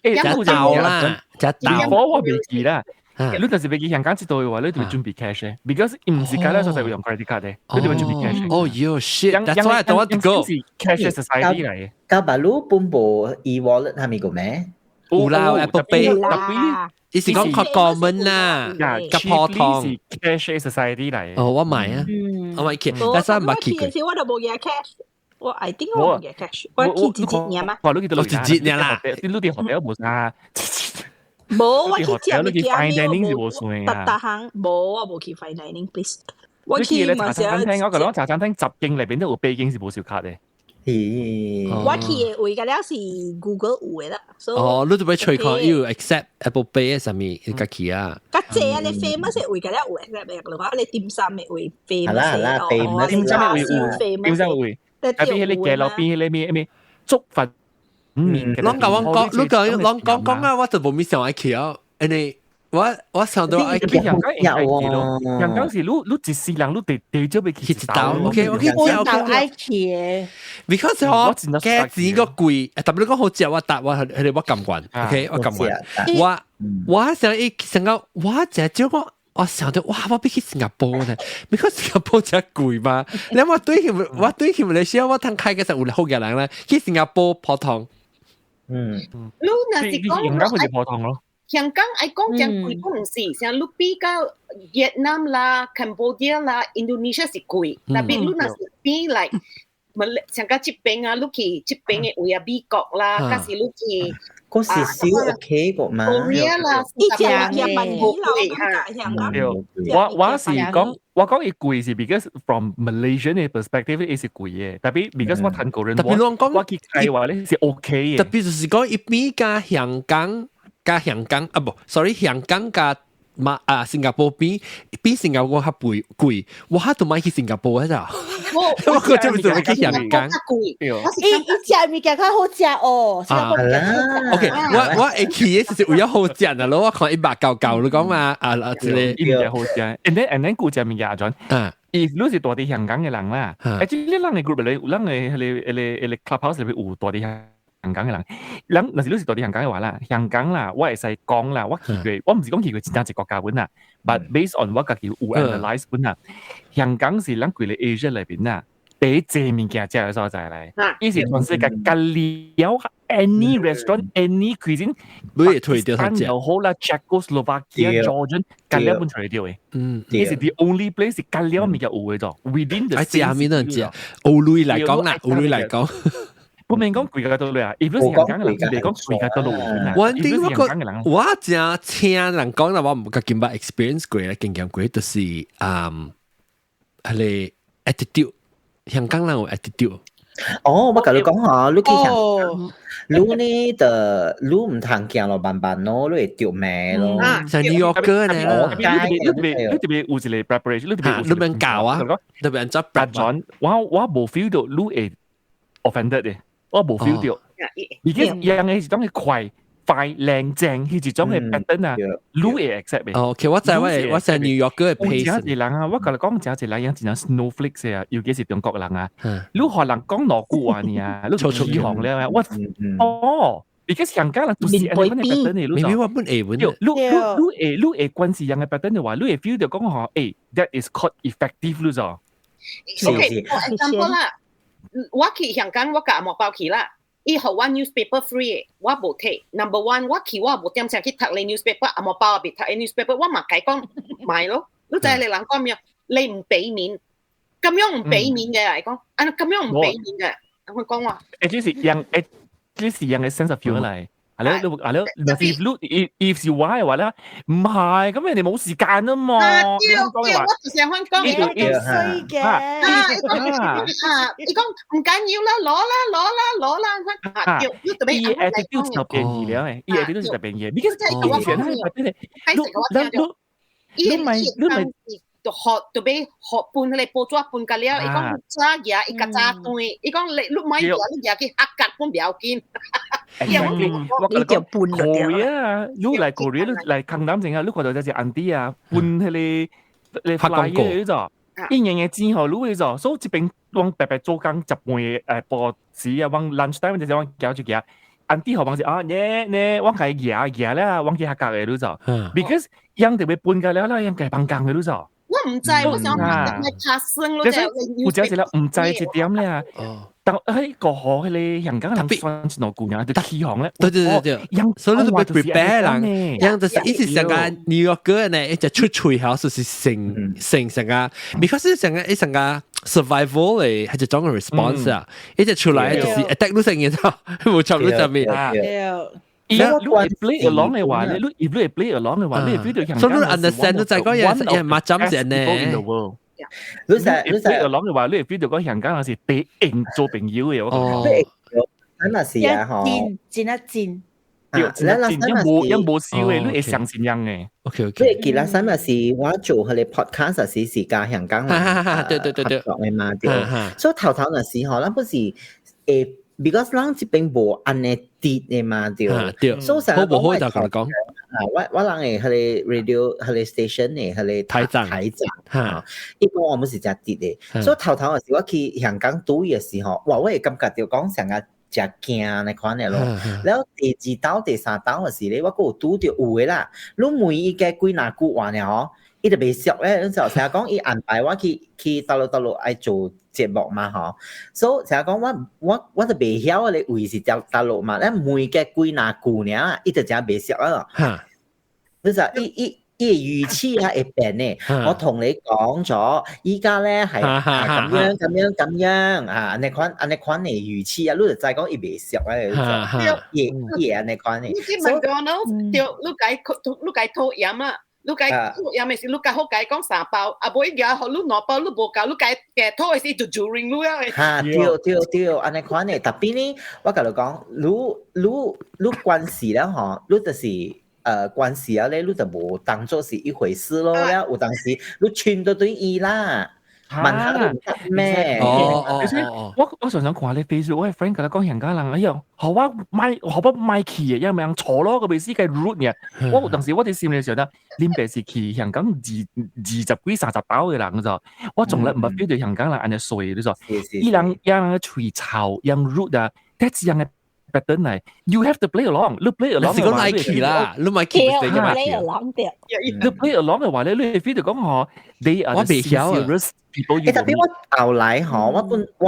一刀啦，一刀，我未記啦。你但是俾香港知道嘅話，你就要準備 cash 嘅 ，because 唔是假啦，所以會用 credit card 嘅，你就要準備 cash。哦，you shit，that's why I don't want to go。cash society 嚟嘅。交把路本部 e-wallet 係咪個咩？有啦 ，Apple Pay，你是講 common 啦，個普通 cash society 嚟。哦，我買啊，我買 cash，但係唔係 cash。其實我都冇嘢 cash，我 I think 我冇嘢 cash，我幾幾年嘛？哇，你幾多年啦？你啲學校冇啊？冇，我去食物件冇特行，冇我冇去 fine dining please。我去茶餐廳，我講茶餐廳十徑裏邊都有背景是冇小卡嘅。我去嘅位嘅了是 Google 有嘅啦。哦，你就俾隨看要 accept Apple Pay 上面嘅去啊。咁這啊，你 famous 嘅位嘅了有 accept 嘅，如果你點心嘅位 famous 啦，點心嘅位，點心嘅位，特別係你嘅路邊係你咩粥粉。啷講啊！我就冇咩想愛去啊！誒，我想到愛去香港咯。香港是你一世人你地咗俾去一道。OK，愛去嘅。 because 我價錢個貴，特別你講好食，我撳慣。OK， 我撳慣。我想到我只招個。我想到哇，我比起新加坡呢，because 新加坡真貴嘛。你我對佢嚟講，我睇開嘅時候有好嘅人咧，去新加坡普通。你那是講香港好似普通咯。香港愛講真貴都唔是，像你比較越南啦、Cambodia 啦、Indonesia 是貴，特別你那是比嚟，像個這邊啊，你去這邊嘅位啊，美國啦，假使你去。嗰時少 OK 個嘛，我是講，我講佢貴是 because from Malaysian 嘅 perspective 係是貴嘅，特別 because 我睇過人，特別我去睇話咧是 OK 嘅，特別就是講一邊加香港啊不 ，sorry 香港加新加坡比新加坡較貴，我都買去新加坡嗰度。我覺得唔係去香港。伊食物件較好食哦。OK， 我會去嘅就是為咗好食啊！咯，我看一百嚿，你講嘛之類。一定好食。and then 古隻物嘢咗。if 你是大啲香港嘅人啦，即係你嘅 group 裏，你 clubhouse 裏邊有大啲香港嘅人，嗱是你是大啲香港嘅話啦，香港啦，我係細講啦，我唔是講佢真正一個國家本啦。But based on 我自己有 analyse 本啊，香港是咱佢哋 Asia 裏邊啊，第一隻物件食嘅所在嚟，以前全世界隔了 any restaurant、any cuisine， 你也推掉佢食，又好啦 ，Czechoslovakia、Georgian 隔了本除掉嘅，呢是 the only place 隔了物件有嘅咗 ，within the。喺下面都知啊，澳類嚟講啦，澳類嚟講。不明講貴價到你啊！如果是香港嘅人，你講貴價到路邊啊！我正聽人講啦，我唔夠見把 experience 過咧，經驗過就是係 attitude，香港人有 attitude。哦，我跟你講下，你去香港，你呢的你唔通行路慢慢咯，你會掉命咯。像 New Yorker 呢，你特別有一個 preparation， 你特別你們教啊，特別做 prep。我冇 feel 到你會 offended 嘅，我冇 feel 到。而家樣嘢係講係快靚正，佢就種嘅 pattern 啊，你會 accept 嘅。OK，我在 New Yorker 嘅 pace。有一人啊，我同你講，有一人樣真係 snowflakes 啊，尤其是中國人啊，你可能講羅古話你啊，你做呢行咧，我而家香港人都是咁嘅 pattern 嚟，你話本誒本，你關係樣嘅 pattern 嘅話，你會 feel 到講嚇，that is called effective 咯就。OK，for example 啦，我去香港我夾冇包去啦。以後我 newspaper free 我冇睇 number one 我去我冇點成去讀你 newspaper 阿冇包別讀你 newspaper 我咪計講買咯，你就係你諗講咩？你唔俾面，咁樣唔俾面嘅嚟講，咁樣唔俾面嘅，我講話。即是樣嘅 sense of feel 嚟。係咯，if you why 嘅話咧，唔係，咁人哋冇時間啊嘛。我就成日講你衰嘅。你講唔緊要啦，攞啦。依 attitude 就變異了誒，依 attitude 就變異。你以前係你咪就學就俾學半你報咗半個了，伊講揸嘢，伊個揸對，伊講你買嘢你嘢去黑格半表見。你就半個啊！你嚟過嚟嚟강남正啊！你覺得就係 Andy 啊，半係你發廣告咗，一樣嘢之後你會咗，所以這邊往白白做工10半報紙啊，往 lunch time 就往搞住嘢。Andy 後幫是你往係嘢咧，往去黑格嘅你咗 ，because 樣特別半個了啦，樣係幫工嘅你咗。我唔制，我想拍聲咯，我只係啦，唔制係點咧？但喺個河你香港人算是哪姑娘？就起行咧，對，所以你都被 prepare 啦，樣就是一直成個 New Yorker 呢，一直出吹口就是成個 ，because 成個 survival 嚟係一種 response 啊，一直出來就是 attack 都成嘅啫，冇錯，你就咩啊？如果 play along 嘅話咧，如果 play along 嘅話，你 feel 到香港所以你 understand 到就係嗰嘢抹針先呢。你 play along 嘅話，你 feel 到嗰香港係俾人做朋友嘅。咁咪是啊，嗬，戰一戰。有冇笑嘅？你係相信人嘅。OK。即係其實三日是我做佢哋 podcast 時間香港對合作嘅嘛，對。所以頭嘅時候，咱不是because 咱這邊無安尼跌嘅嘛，對。所以成日好就同你講，我人係佢哋 radio 佢哋 station 嘅佢哋睇站，一般我們是只跌嘅。所以頭嘅時候我去香港賭嘅時候，哇！我係感覺到講成日只驚呢款嘅咯。然後第2刀、第3刀嘅時咧，我嗰個賭到有嘅啦。你每一個幾哪句話呢？嗬，伊就未熟咧，就成日講伊安排我去大陸愛做節目嘛，嗬。所以成日講我就未曉你為是條大陸嘛，咧每個幾哪句呢，伊就真未熟啦。你就伊語氣啊會變咧。我同你講咗，依家咧係咁樣啊，你款嘅語氣啊，你就再講伊未熟咧，嘢你款嘅。你問講咯，你解拖飲啊？你解有咩事？你解好解講3包，啊冇一件好，你2包你冇夠，你解嘅拖係就 during 你啊。對，安尼款嘅。特別呢，我同你講，你關係啦，嗬，你就是關係啊咧，你就冇當作是一回事咯。有當時你串到對伊啦。問下都唔得咩？我常常看你 Facebook，我係 friend 佢講香港人，哎呀，學不買氣嘅，因為人錯咯，個意思係 root 嘅。我當時我哋笑嘅時候咧，你別是去香港20幾30包嘅人就，我從來唔係 feel 到香港人安尼衰嘅就，依人嘅吹臭，人 root 啊，但係人嘅 pattern 嚟 ，you have to play along，你 play along 嘅話，你係啦，你咪 keep 住嘅嘛。你 play along 嘅話咧，你 feel 到講我 they are serious。特別我後來嗬，我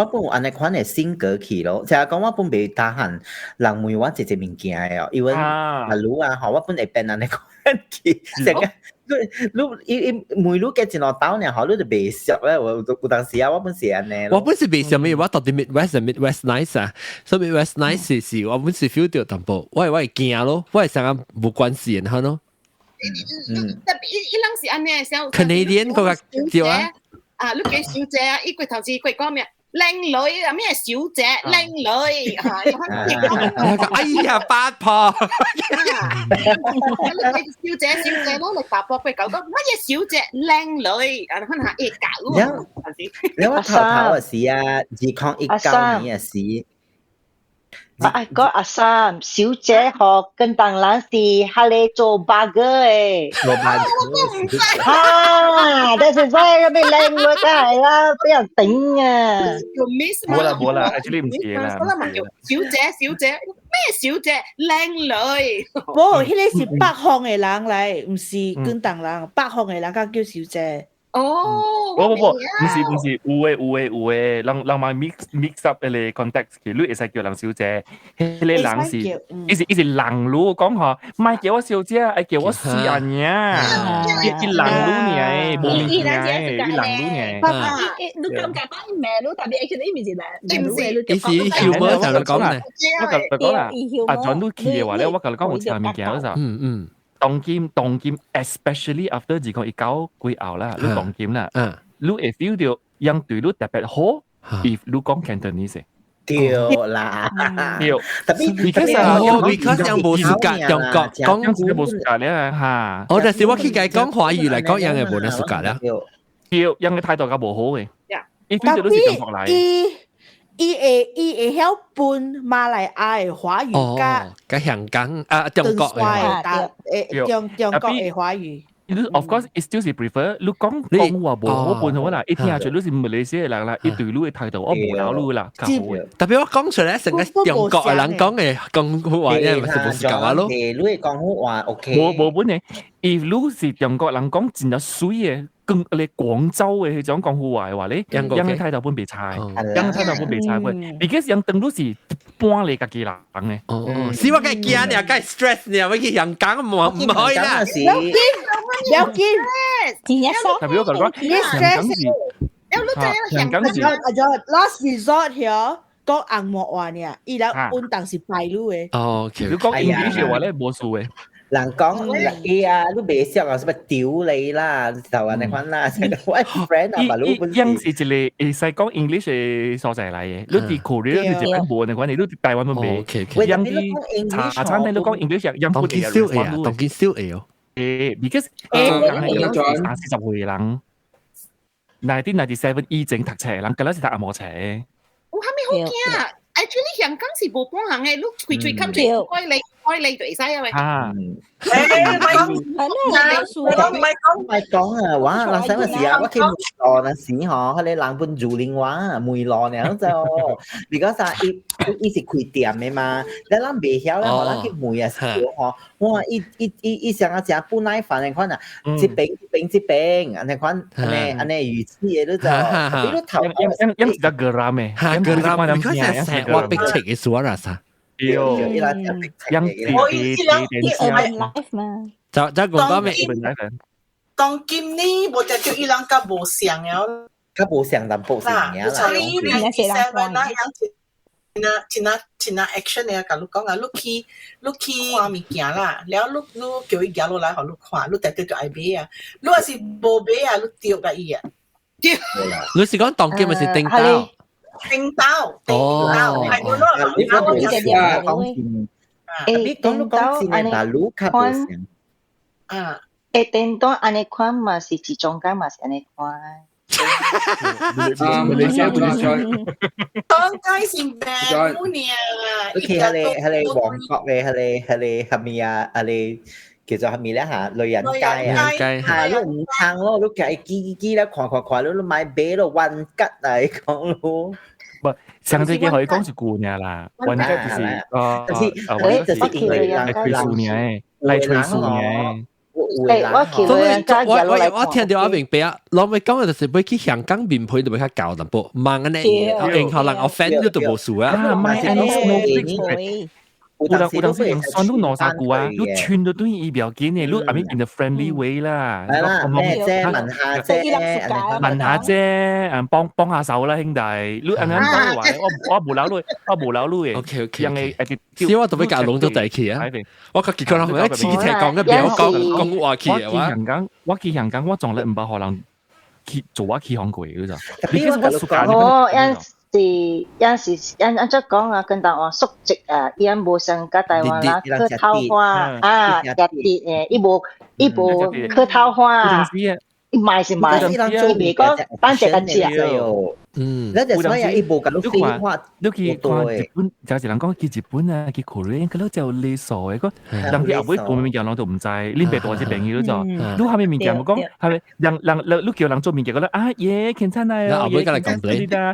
本安尼款嘅性格去咯，就係講我本未打閒人問我一物件嘅哦，因為阿盧啊嗬，我本會變安尼款去，成個你每路嘅一路刀呢，嗬，你就未熟咧，有當時啊，我本是安尼。我本是未熟咩？我到底 Midwest nice 啊，所以 Midwest nice 時，我本是 feel 到淡薄，我係驚咯，我係成日冇關係嘅咯。特別伊人是安尼，像 Canadian 嗰個叫啊。啊！你幾小姐啊？伊過頭次過講咩？靚女啊，咩小姐靚女哎呀八婆，小姐咯，你八婆佢搞到乜嘢小姐靚女啊？可能係搞咯，你話頭時啊，自抗19年嘅事。個阿三小姐學跟當然是下嚟做burger做 burger 但是所以俾靚女梗係啦，俾人頂啊！冇啦 ，actually 唔似啦。小姐咩小姐靚女？冇，迄個是北方嘅人嚟，唔是跟當人，北方嘅人才叫小姐。不，唔是，有誒，人咪 mix up 嘅 context， 其實你會使叫人小姐，迄個人是，伊是人路講下，唔係叫我小姐，係叫我師阿娘，伊人路呢，冇名嘅，伊人路呢。你咁解翻咩咯？特別 actually 唔是咧，唔是，伊是 humor 就講咧，我講啦，阿 John 都去嘅話咧，我講講有請物件嗰陣。當劍 ，especially after 自講一九幾後啦，你當劍啦，你會 feel 到人對你特別好 ，if 你講 Cantonese。對啦，對，特別 because 人冇時間用講冇時間咧嚇。我就是我去解講華語嚟講，人係冇得時間啦。對，人嘅態度較無好嘅，伊 feel 到都是中國來。伊會曉搬馬來亞嘅華語加香港中國嘅中國嘅華語。Of course, it still prefer 你講話無好半好啦，一聽下去你是馬來西亞人啦，一對你嘅態度我無聊你啦，特別我講出來成個中國嘅人講嘅講話咧，咪是冇時間話咯。你會講話 OK。冇本嘅 ，if 你是中國人講真係水嘅。跟你廣州嘅迄種講話嘅話咧，人嘅態度本別差，人嘅態度本別差嘅。而家人當都是搬你家己人嘅。哦，是我嘅驚你，梗係 stress 你，我去香港唔可以啦。有見，特別我講香港是 last resort here 講硬幕話呢，伊拉搬當是敗路嘅。哦，你講 English 嘅話咧冇數嘅。人講你啊，都未識啊，使乜屌你啦？頭人哋講啦，喂 friend 啊，咪攞本。因是一個會使講 English 嘅所在嚟嘅，你啲 Korea 你日本冇人講，你都台灣冇咩。因啲茶餐廳都講 English， 因本地人講都。當見少嘢哦。because 係30歲人，1997以前讀冊，人今日是讀阿摩冊。我還沒好驚啊 ！actually 香港是冇半行嘅，你最近最開你對曬啊喂！唔係講啊，話嗱使乜事啊？我見梅羅那時嗬，佢哋冷半竹林話梅羅呢就，如果啥伊是開店嘅嘛，你諗未曉咧，可能去梅啊少嗬，哇！伊上啊食半奶飯嘅款啊，一餅，安尼款，安尼魚翅嘅都就，你都頭因是得個啦咩？個啦，你看係成我逼切嘅數啊啥？有，我意思啦，就講咩？當今呢，我就叫伊朗較無相了，較無相淡薄相了啦。前那 action 咧，甲你講啊，你去看物件啦，然後你叫伊行落來，互你看，你特特就愛買啊。你若是無買啊，你丟甲伊啊。你是講當今咪是訂單？訂到，係嗰個你講先嘅大陸較無相。啊，訂單安尼款嘛是集中間嘛是安尼款。當街是咩嘢啊？你係旺角嘅，係咪啊？係叫做係咪咧嚇？女人街啊，係咯唔撐咯，都計機咧，看，都買俾咯，運吉啊，講咯。唔，上次嘅可以講是舊年啦，運吉就是吹數年，嚟吹數年。我聽到阿明白啊，我咪講嘅就是要去香港面配就要較教淡薄，慢嘅咧，然後人 offend 你都冇數啊。有當時用酸都攞晒句啊，你串到對伊表見嘅，你I mean in a friendly way 啦。係啦，咩啫？問下啫，幫下手啦，兄弟。你啱啱講嘅話，我無腦嘅。OK， 人嘅小我特別教攏咗第二期啊。我個結果係咪一次聽講嘅表講話期嘅話？我去香港，我從來唔把可能去做我去韓國嘅咋。哦，有時按照講啊，跟大話叔籍啊，伊人無像甲台灣啦，客套話啊，特別誒，伊無客套話，伊賣是賣，伊袂講單隻個字啊。那就所以伊無咁多廢話，你去看日本，就是人講去日本啊，去 Korea，佢都就利索嘅，個人哋後尾做物件人都唔知，你別多啲朋友就，你後面物件冇講，係咪？人你叫人做物件，覺得啊耶，괜찮아요，後尾嚟complain。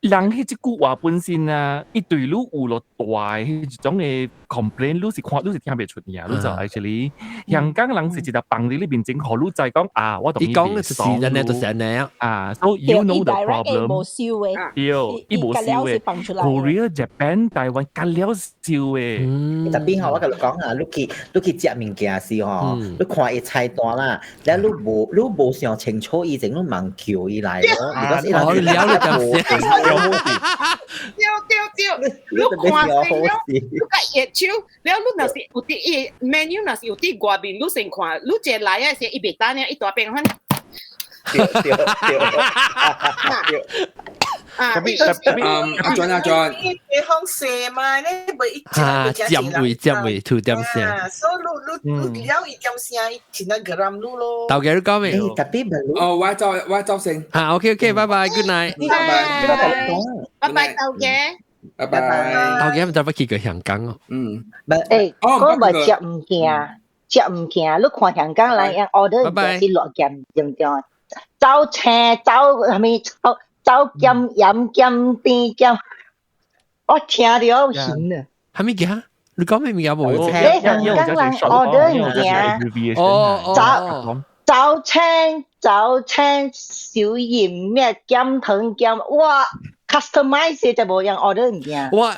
人迄即句話本身啊，伊對你有落大迄種嘅 complain， 你是聽袂出嘅，你就 actually 香港人是一個放喺你面前，互你再講啊，我同你講人哋就成日啊 ，so you know the problem。冇笑嘅，伊冇笑嘅 ，Korea、Japan、台灣隔了笑嘅。特別我甲你講啊，你去食物件時吼，你看伊菜單啦，แล้ว你無想清楚以前你問叫伊來咯，我了就。對，你看成了，你個熱炒，แล้ว你若是有啲menu 若是有啲外面，你先看，你一來啊時伊袂單呢，一大餅翻。對。阿John，你放射嘛？你袂尖味，吐點聲。所以你了伊點聲，前一個ramlu咯。豆嘅都講未？特別唔哦，我周成。OK，拜拜 ，good night。拜拜，豆嘅。拜拜。豆嘅唔知不去過香港哦。嗰咪食唔驚，你看香港人用 order 就是落鹽用咗，走車走係咪走鹽鹽鹽甜鹽，我聽到險啊！係咪嘅？你講咩物件冇？你香港人 order 物件，走青小鹽咩鹽糖鹽，哇 customize 就冇人 order 物件。我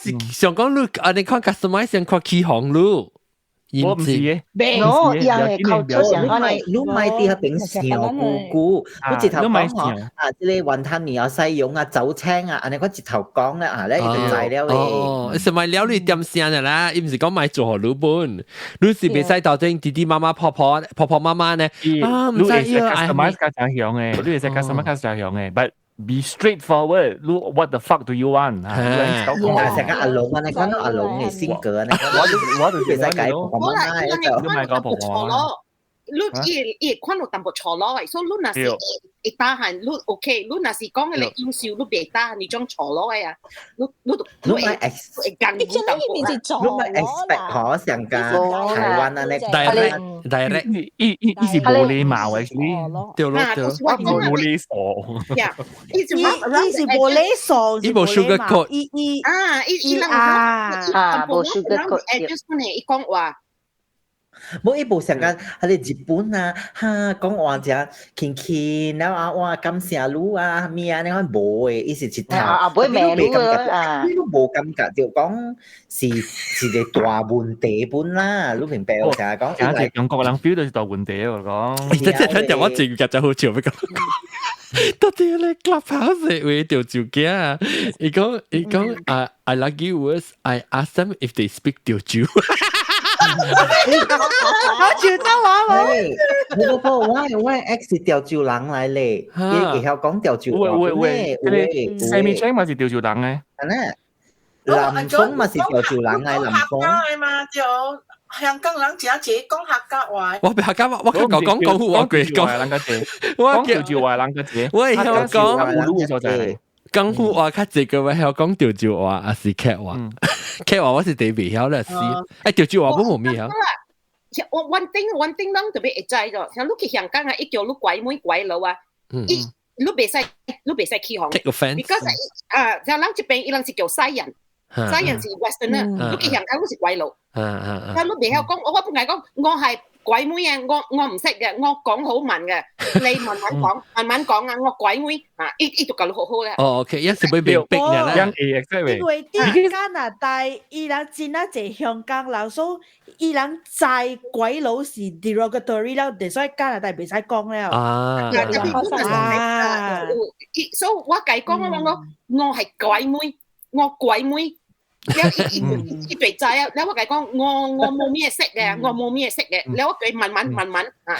是想講你看 customize 想看起航路。我唔是嘅，我又係靠出上我買啲係平常菇，我直頭講啊，即係雲吞麵有西蓉啊、酒青啊，你講直頭講咧啊，咧就係了嘅。是咪了你點聲嘅啦？伊唔是講買做好老本，你是別使到正弟弟媽媽、婆婆媽媽呢？啊，唔使要 customize 加上響嘅，你係 customize 加上響嘅，but be straightforward. Look, what the fuck do you want? 成個阿龍啊，你講到阿龍嘅性格啊，我都別使解釋咁啊，都買個婆婆。你看到淡薄錯咯，所以你若是一打閒，你 OK， 你若是講嘅你優秀，你別打你種錯咯呀，你會更你expect 可上架台灣啊，你direct，伊是無禮貌嘅，對咯，無禮數，伊是無禮數，伊無 sugar coat，伊無 sugar coat，伊講話。冇一部成間喺你日本啊，哈講話就傾，然後啊哇感謝你啊咩啊，你講冇嘅，伊是一頭，冇咩你啊，你都冇感覺，就講是個大問題本啦，你明白我成日講，簡直用國人 feel 到是大問題我講，即係聽就我正嘅就好笑咩咁。到底你 clubhouse 會條條件啊？伊講I like you words. I ask them if they speak Teochew. 我全州話冇。你嗰個我 ex 是潮州人嚟咧，佢曉講潮州話。喂，細面仔咪是潮州人嘅。係咧，南豐咪是潮州人嚟，南豐。係嘛就。香港人真係講客家話，我客家話，我講廣府話佢講，講潮州話人嘅字，我係香港廣州話，廣府話較濟嘅話係講潮州話，還是客話？客話我是地未曉啦，是，潮州話我冇咩曉。one thing 人特別會知咗，像你去香港啊，一叫你鬼妹鬼佬啊，你袂使起行 ，take offence，because 像人這邊伊人是叫西人。西人是 Westerner， 你去香港都是鬼佬。但你未曉講，我本來講我係鬼妹啊，我唔識嘅，我講好慢嘅，你慢慢講啊，我鬼妹啊，依度教你好好咧。哦 ，OK， 一時會被逼人啦。因為啲加拿大伊人真係係香港人，所以伊人在鬼佬是 derogatory 啦，所以加拿大未使講咧。所以我計講我係鬼妹。我鬼妹，伊別仔啊！你我講我冇咩識嘅，我冇咩識嘅，你我佢慢慢啊，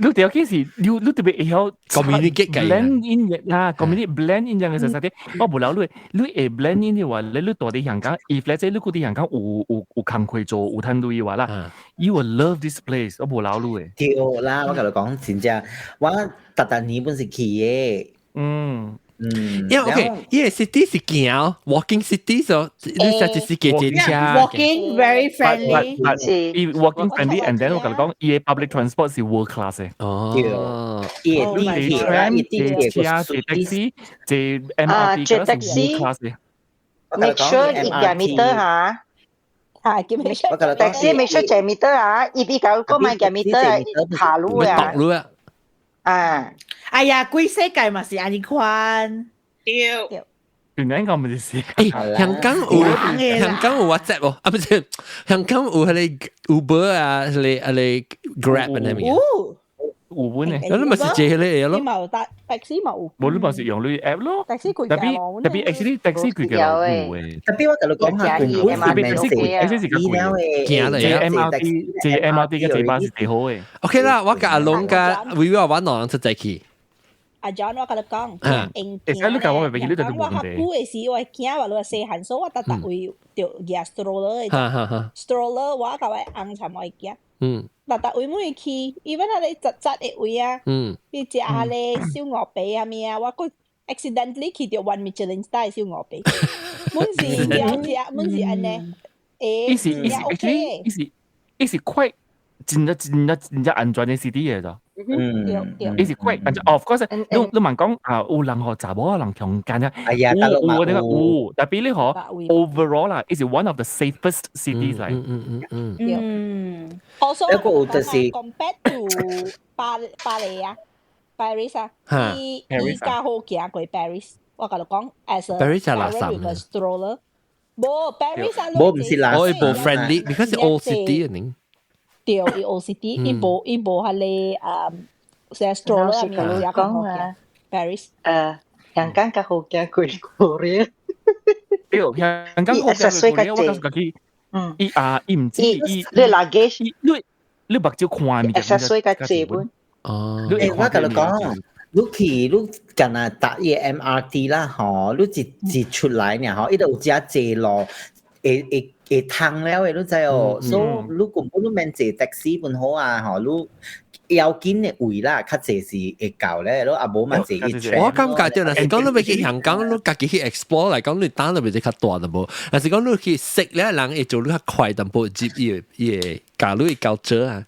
你條件是你特別要 communicate 嘅 blend in 嘅啦 ，communicate blend in 嘅實際我無聊你會 blend in 嘅話，你到啲香港 ，if 你即係你嗰啲香港有工課做，有攤對嘅話啦 ，you will love this place， 我無聊嘅。對啦，我同你講真正，我特年本是去嘅。因為 OK， 因為 city 是行 walking city 所，你實際是幾隻車 ？Walking very friendly， walking friendly and then 我同你講，伊 public transport 是 world class 嘅。哦，伊tram，伊車，伊 taxi，伊 MRT 嗰啲是 world class 嘅。Make sure 一個 meter 嚇。係，叫 make sure taxi make sure 一 meter 嚇，伊比較嗰買個 meter 下路啊。路啊。啊。哎呀，規世界嘛是安尼款。對。原來咁咪是。香港有 WhatsApp 哦，啊不是，香港有迄個 Uber 啊，迄個 Grab 啊，係咪？有本嘅，你咪是借迄個嘢咯。你冇搭 taxi 冇？冇，你咪是用你 app 咯。taxi 佢特別 actually taxi 佢嘅有嘅。特別我同你講下，特別 taxi 是個貴嘅，行嚟啊。MRT 嘅地巴是幾好嘅。OK 啦，我甲阿龍甲威威玩兩人出齊去。阿 John 我甲你講，你講我咪你就我合估嘅時我驚話你話細漢，所以我特會掉夾 stroller 嘅 stroller 我甲我硬尋我驚。特會每去 even 係你窒嘅位啊，你食下咧燒鵝髀啊咩啊，我個 accidentally 去掉 one Michelin star 燒鵝髀，滿是安尼，伊是快。真係安全嘅 city 嚟咗，伊是快安全。Of course，你問講啊，有人學查某，有人強姦啊，有，但係你學 overall 啦，is one of the safest cities 嚟。Also，compared to 巴黎啊 ，Paris 啊，伊較好行過 Paris。我甲你講 ，as a traveler with a stroller，冇 Paris 啊，冇唔是垃圾，我冇 friendly，because old city 啊，掉伊 OCD， 伊無係你成 stroller 入面有講啊 ，Paris， 香港較好行過Korea，對，香港好行過Korea，我告訴佢，伊唔知伊你 luggage， 你目睭看咪，accessory 較濟本，我同你講。你近啊搭嘢 MRT 啦，嗬，你一出來呢，嗬，呢度有只坐路，會通了嘅，你知哦。所以你根本都免坐 taxi 本好啊，嗬，你要緊嘅位啦，較濟是會夠咧，你阿無咪坐一圈。我感覺到，是講你要去香港，你家己去 explore 嚟講，你單都未只較大淡薄。但是講你去識咧，人會做你較快淡薄，接伊教你教者啊。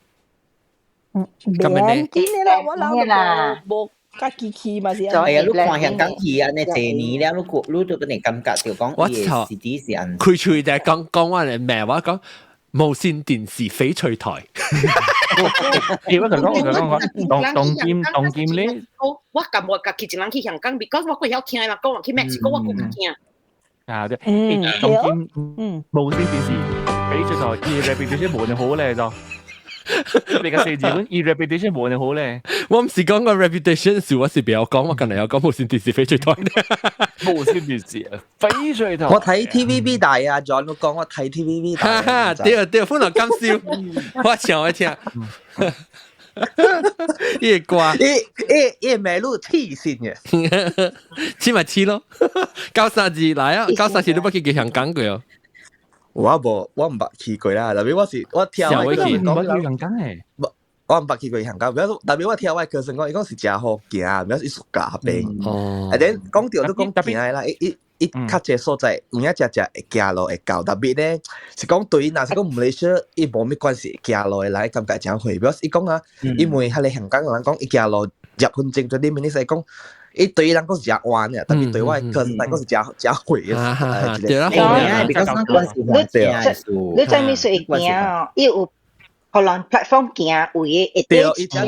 咁樣啲啦，我諗冇。家己去嘛是。係啊，你看香港去啊，你第年了，你都俾你感覺就講，我是啲是安。佢就係講話嚟咩話講無線電視翡翠台。我當劍咧，我感覺家己一人去香港 ，because 我會曉聽人講話去 Mexico，我唔聽。啊，對，當劍無線電視翡翠台，伊 reputation 冇你好咧就。你個四字本，伊 reputation 冇你好咧。我唔是講個 reputation 事，我是比較講，我近嚟有講無線電視翡翠台。無線電視啊，翡翠台。我睇 TVB 大啊 ，John 都講我睇 TVB 大。哈哈，對，歡樂今宵，我聽。呢個歌，呢馬路黐線嘅，黐咪黐咯。93字嚟啊，93字都不記嘅香港句哦。我唔捌去過啦，特別我聽我去香港誒，我唔捌去過香港，特別我聽我教授講，伊講是真好行，唔係藝術家病。誒，等講到都講行啦，伊較濟所在，有影只會行路會到，特別咧是講對，若是講唔理說，伊無咩關係，行路來感覺真會。比如伊講啊，因為喺你香港人講，伊行路10分鐘20 minutes，伊講。伊對人講是真彎嘅，特別對我個人嚟講是真會嘅。對啦，你在咪說會行哦？伊有可能 platform 行位嘅，一啲行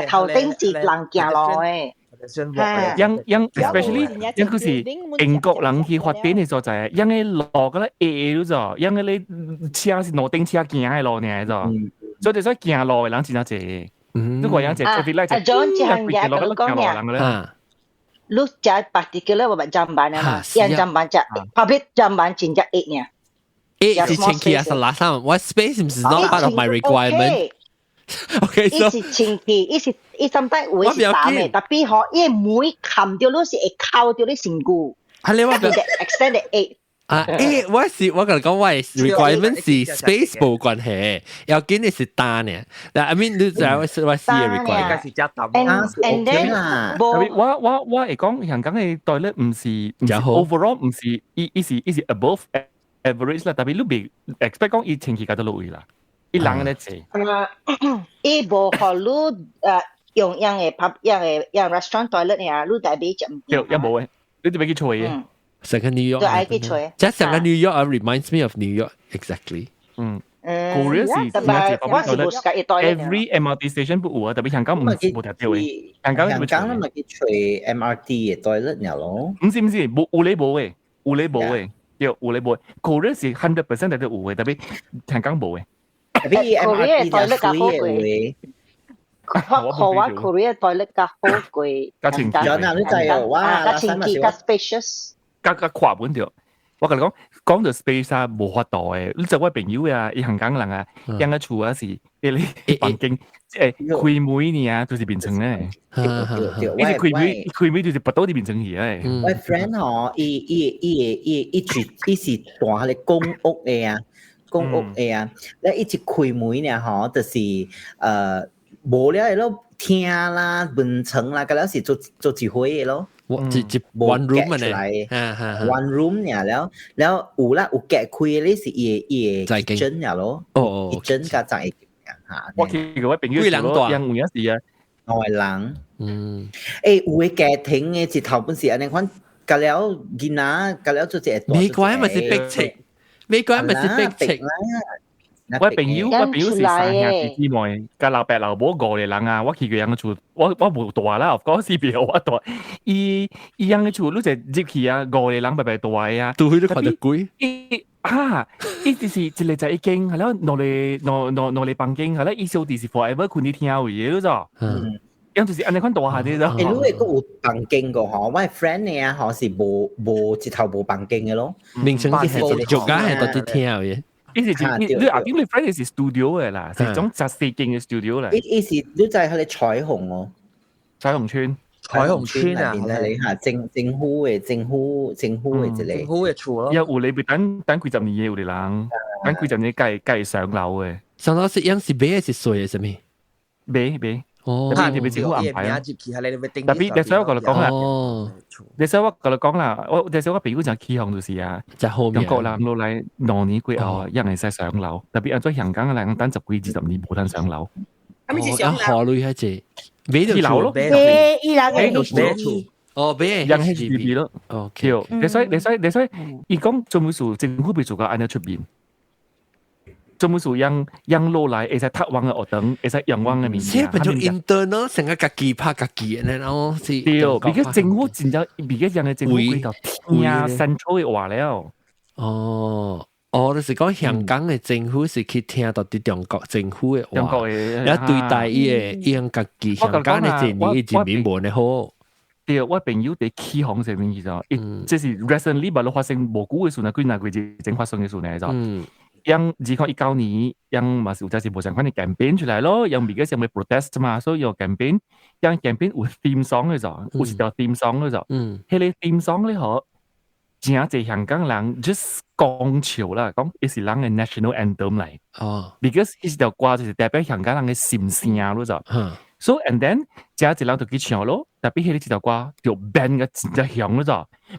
頭頂是人行路嘅。especially 因佢是英國人去發展嘅所在，因嘅路嗰啲斜咗，因嘅你車是路頂車行嘅路嚟咗，所以就所以行路嘅人真係濟。如果有隻特別咧就行路嘅。lu jadi particular buat jamban lah. Yang jamban public jamban cinjak 8 nya. 8 是前期啊，是last time. What space is not part of my requirement. OK，伊是清氣，伊sometimes會是淡嘅，特別嗬，伊每冚掉都是會靠掉你身軀。係你話 extended eight。我跟你講，我 requirement 是 space 冇關係，要緊你是單嘅。但 I mean 你就我 see requirement 是加淡，and then 我係講香港嘅 toilet 唔是 overall 唔是，伊是 above average 啦，特別你別 expect 講伊前期加到落位啦，伊冷嘅啫。伊無可你用樣嘅 restaurant toilet 啊，你大髀就唔有冇嘅，你哋俾佢吹嘅。成個 New York， 對，愛去吹。即係成個 New York reminds me of New York exactly。Korea 是我是冇識一代嘅。 Every MRT station 不有啊，特別香港唔冇條條嘅。香港咪去吹 MRT 嘅 toilet 呀咯。唔是，有你冇嘅，有你冇嘅，有你冇。Korea 是100% 係都有嘅，特別香港冇嘅。特別 MRT 就水嘅。Korea toilet 較好貴，較清潔。有哪你知哦？哇，較清潔，較 spacious。加跨本條，我同你講到 space 啊，無法度嘅。你就我朋友啊，伊香港人啊，養個厝啊是，啲房間開門呢啊，就是變成咧。伊是開門就是不到啲變成嘢咧。我 friend 嗬，伊是住喺啲公屋嘅啊，咧伊直開門呢嗬，就是無了咯，廳啦、文層啦，咁了是做一回嘅咯。one room 嚟，one room 呀，แล้ว有啦，有夾開咧是伊kitchen呀咯，kitchen 加在嚇。我見嗰位朋友做人有時啊，外人，誒有嘅家庭嘅一頭本是安尼款，隔了囡仔，隔了做隻。美國咪是逼情，美國咪是逼情。我朋友是三兄弟姊妹，加老爸老母5個人啊！我去佢樣嘅厝，我無大啦，of course 是比我大。伊樣嘅厝，你就入去啊，5個人白白大啊，都去都看得貴。伊就是一個在一間，係咯，攞嚟房間，係咯，伊小弟是 forever 困啲聽位嘅，咯啫。樣就是安尼款大下啲咯。你會個有房間個嗬，我係 friend 嘅啊，嗬是無一頭無房間嘅咯。名稱係做家係到啲聽嘅。你阿邊你 friend 是 studio 嘅啦，係種14間嘅 studio 啦。伊是你就係佢哋彩虹哦，彩虹村啊，你下政府嘅一個政府嘅厝咯。有你別等幾十年有啲人，等幾十年計上樓嘅。上樓是樣是買還是水嘅什麼？買。哦，特別特別政府安排啊！特別你所以我講啦，你所以我講啦，我你所以我朋友就起行就是啊，中國人落嚟2年幾後，一人使上樓，特別按咗香港嘅人等10幾20年冇得上樓。咁咪上樓？考慮下啫，買樓咯，買哦，買人 HDB 咯。哦，你所以，伊講做咩事政府被做個安尼出面。做乜事讓落來，會使讀網嘅學堂，會使用網嘅面。即係變咗 internal，成個家己拍家己嘅，然後是。對，而家政府真正，而家人嘅政府佢就聽 central 嘅話了。就是講香港嘅政府是去聽到啲中國政府嘅話，中國嘅，然後對待伊樣家己香港嘅人民冇呢好。對，我朋友喺起航上面就，即是 recently 把落發生無久嘅事啊，幾廿個月前發生嘅事呢就。yang 2019年yang masih udah sibuk kan campaign 出嚟咯，yang biggest yang protest 嘛，所以有 campaign， yang campaign 有 theme song 嘅就，有時條 theme song 嘅就，迄個 theme song 咧嗬，真係香港人 just 講潮啦，講伊是人嘅 national anthem 嚟，because 伊條歌就是代表香港人嘅心聲咯就。So and then 只一人就去唱咯，特別迄條歌就 band 嘅真係響咯就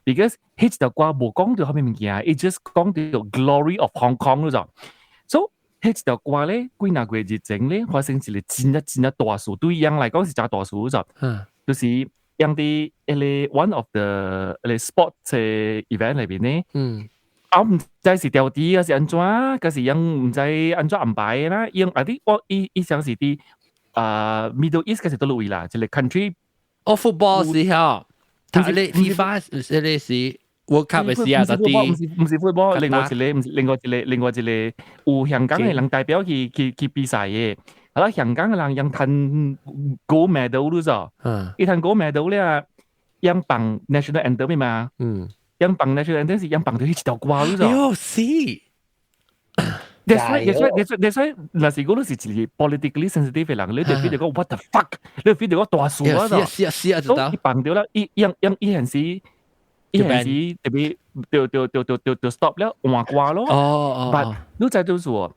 ，because 迄條歌冇講到後面物件，it just 講到 glory of Hong Kong 咯就。So 迄條歌咧，幾廿個月前咧發生一個真係大事，對樣嚟講是真大事就，就是樣啲誒 one of the sports event 裏邊咧，我唔知是掉啲還是安怎，嗰時樣唔知安怎安排啦，樣啊啲我伊想是啲。Middle East 嗰時都落嚟啦，即係 country。football 時候，睇你 FIFA 嗰時 World Cup 嘅時候嗰啲，唔是 football， 另外一個有香港嘅人代表去比賽嘅，係啦，香港嘅人用攤 gold medal 咯就，一攤 gold medal 咧，用綁 national anthem 嘛，用綁 national anthem 是用綁到一條歌咯就。喲是。That's why 那時嗰陣時係 politically sensitive 嘅人，你哋 feel 到講 what the fuck， 你 feel 到講大數啊，是啊，知道。一辦掉啦，一陣時特別就 stop 了，換掛咯。但你知道數，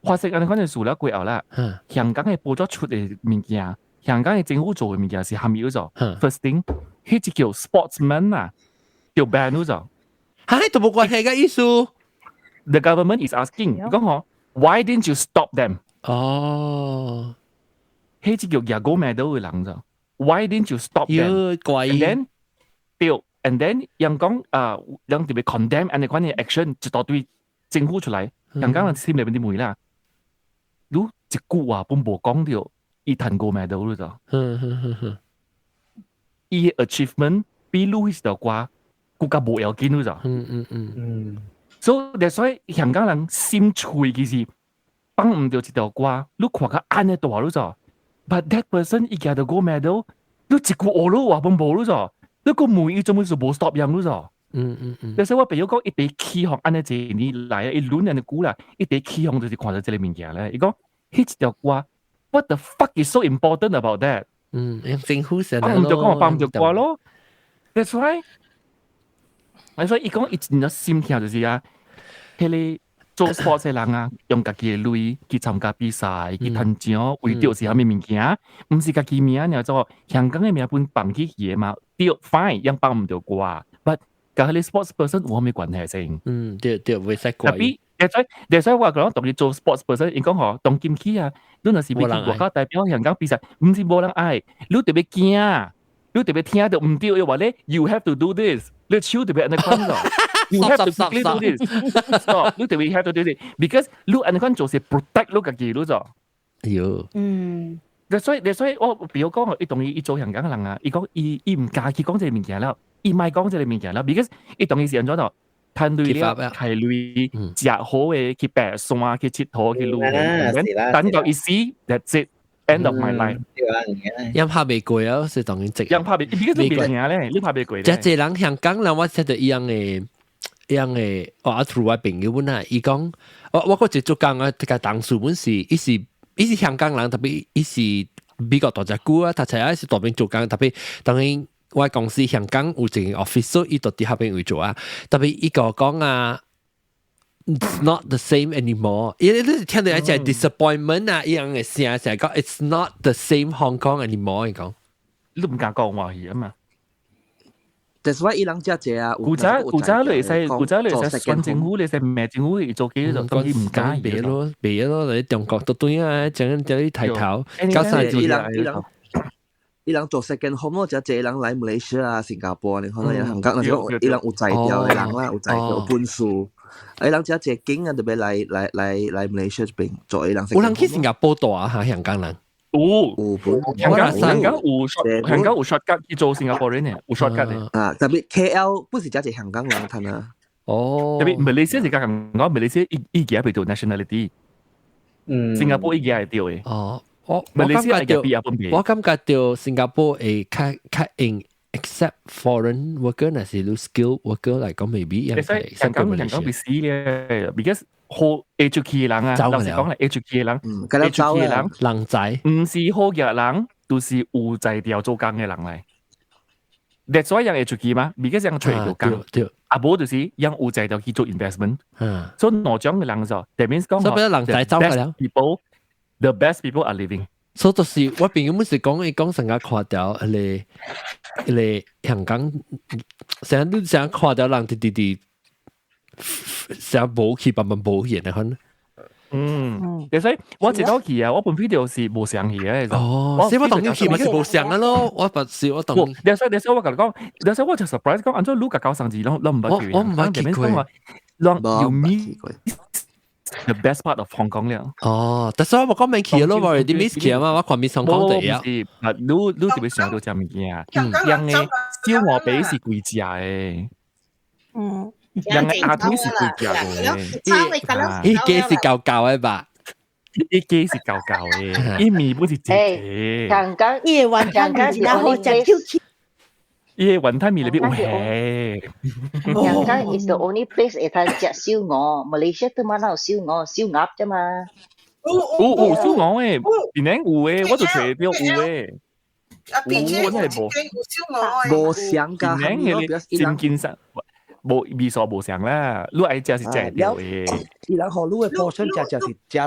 發生咁樣數啦，過後啦，香港嘅播咗出嘅物件，香港嘅政府做嘅物件是係咪嗰種 ？First thing， 佢只叫 sportsman 啊，叫 ban 嗰種。係都冇關係嘅意思。The government is asking， 你講我 ，why didn't you stop them？ 佢只叫亞gold medal 嘅人咋 ？Why didn't you stop them？ And then 人講人特別 condemn 人哋關嘅 action， 一大堆政府出嚟，香港人心裏邊啲梅啦，如一句話都冇講到，伊彈 gold medal 咯咋？伊 achievement 比路易條瓜更加冇要緊咯咋？So that's why 香港人心脆嘅是幫唔到一條瓜，你看佢安嘅大咯咋 ？But that person 伊家到 gold medal， 你一句話都話冇咯咋？你個梅伊做咩事冇 stop 人咯咋？但係我譬如講，一啲起航安嘅嘢你嚟，一亂人嘅估啦，一啲起航就是看到這個物件咧。伊講，迄一條瓜 ，What the fuck is so important about that？ 政府成日幫唔到講，我幫唔到瓜咯。That's why。所以伊講，伊真係心痛就是啊，迄個做 sport 嘅人啊，用家己嘅鐳去參加比賽，去賺獎，為着是蝦米物件？唔是家己名，然後做香港嘅名本綁起嘢嘛，對 fine， 樣綁唔到掛。But 甲迄個 sports person 有咩關係先？對，會使怪。特別，that's why 我講同你做 sports person， 伊講嗬，當今期啊，你若是要去國家代表香港比賽，唔是冇人愛，你特別驚，你特別聽到唔對，又話咧 ，you have to do this， 你手特別安尼看咗。You have to quickly do this. Stop. You have to do this because you 安尼款做是 protect 你家己，你做。That's why 我比如講，伊同伊做香港人啊，伊講伊唔介去講這個物件啦，伊唔係講這個物件啦 ，because 伊同伊是安怎做，賺鐳了，係鐳，食好嘅去白山去佚佗去路嘅，等到伊死 ，that's it。End of my life。因怕未過啊，是當然直。因怕未，而家都未贏咧，你怕未過咧。即係人香港人，我識到一樣嘅，我同我朋友本來，伊講，我個接觸講啊，個當事本是，伊是香港人，特別伊是美國大隻股啊，他才係是大邊做工，特別當然我公司香港有一個 office， 伊到底下邊會做啊，特別伊個講啊。It's not the same anymore. 你聽到一隻 disappointment 啊，一樣嘅聲成日講 It's not the same Hong Kong anymore。你講，你唔敢講話語啊嘛。That's why 伊人只只啊，古仔你使選政府，你使咩政府去做幾多，當然唔敢別咯，你中國都對啊，整啲抬頭，搞晒伊人做 second home 咯，只人來馬來西亞啊、新加坡，你看到香港那種伊人有才調嘅人啦，有才調有本事。伊人只經啊，特別來馬來西亞邊做伊人。有人去新加坡多啊，嚇香港人。香港有 shortcut 去做新加坡人嘅，有 shortcut 嘅。啊，特別 KL 不是只香港人睇啊。特別馬來西亞是講馬來西亞伊幾係做 nationality。新加坡伊幾係調嘅。我感覺到新加坡會較 accept foreign worker 那是 skill worker 嚟講未必。香港必死咧 ，because 好 educated 人啊，老實講係 educated 人，educated 人仔，唔是好嘅人，都是有才調做工嘅人嚟。That's why 人 educated 嘛 ，because 人出嚟做工，啊無就是人有才調去做 investment。所以哪種嘅人就 that means 講，所以人仔走嘅了。The best people are living。所以就是我朋友們是講成日看到你香港成日看到人哋成日冇去慢慢冇嘢嘅其實我一早去啊，我本 video 是冇上去嘅。所以我當然去咪是冇上嘅咯。我當然。你所以我同你講，你所以我就 surprise 講，按照盧家教上字，你唔捌去。我唔捌去過。要 meet the best part of Hong Kong 了。但係我講未去咯，我哋 miss 去啊嘛，我看 miss 香港地啊。你特別想到隻物件啊，人嘅燒鵝髀是貴價嘅。人嘅鴨腿是貴價嘅。呢雞是舊嘅吧？呢雞是舊嘅，呢米不是正嘅。香港夜晚香港是好正。伊雲吞麵裏邊有蝦。香港 is the only place 會通食燒鵝 ，Malaysia 都冇有燒鵝，燒鴨啫嘛。有燒鵝誒，邊頂有誒，我就隨便有誒。我真係冇想㗎，邊真見實。冇味所冇上啦，你愛食是食掉嘅。伊人學你嘅 portion 食是食大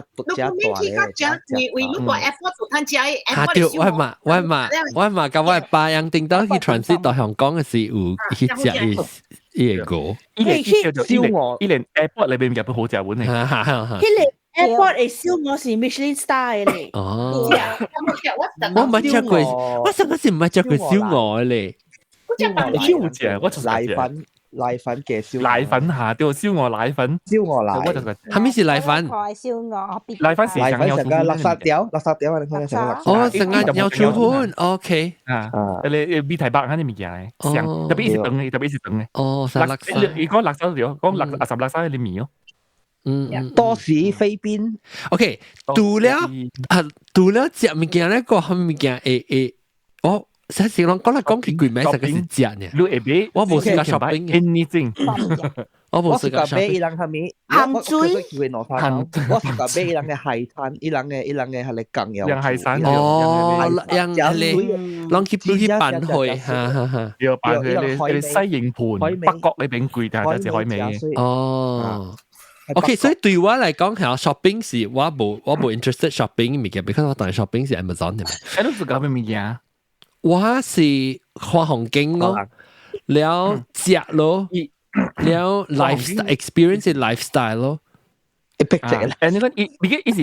為你個 effort 做攤食嚇掉，我嘛，咁我爸樣定到去 transit 到香港嘅時候，去食伊個。伊連叫做燒鵝，伊連 airport 裏邊入邊好食碗嚟。伊連 airport 嘅燒鵝是 Michelin star 嚟。哦，我唔係食過，我上嗰時唔係食過燒鵝咧。超正，我奶粉嘅燒奶粉下掉燒鵝奶粉，燒鵝奶，係咪是奶粉？燒鵝，奶粉是成個垃圾條啊！你講成個垃圾。哦，成個有醋盤 ，OK。你米提白肯定物件嚟，上特別是長嘅，特別是長嘅。哦，沙拉沙。你講垃圾條，講垃圾垃圾你米咯。多士飛邊 ，OK。除了食物件咧，個係物件我。實際上講嚟講去，佢咪實個是食呢？我冇試過 shopping 嘅，我冇試過 shopping。伊人係咪？鹹水。我試過俾伊人嘅海灘，伊人嘅係你更有。人海產。哦，人係你，攞去辦去，哈。要辦去你西營盤北角呢邊貴，但係就係海味嘅。哦。OK， 所以對我嚟講，其實 shopping 是我冇 interested shopping 嘅物件，because 我當 shopping 是 Amazon 嘅嘛。你都做緊咩物件？我是花紅景咯，了食咯，了 lifestyle experience lifestyle 咯。誒，你講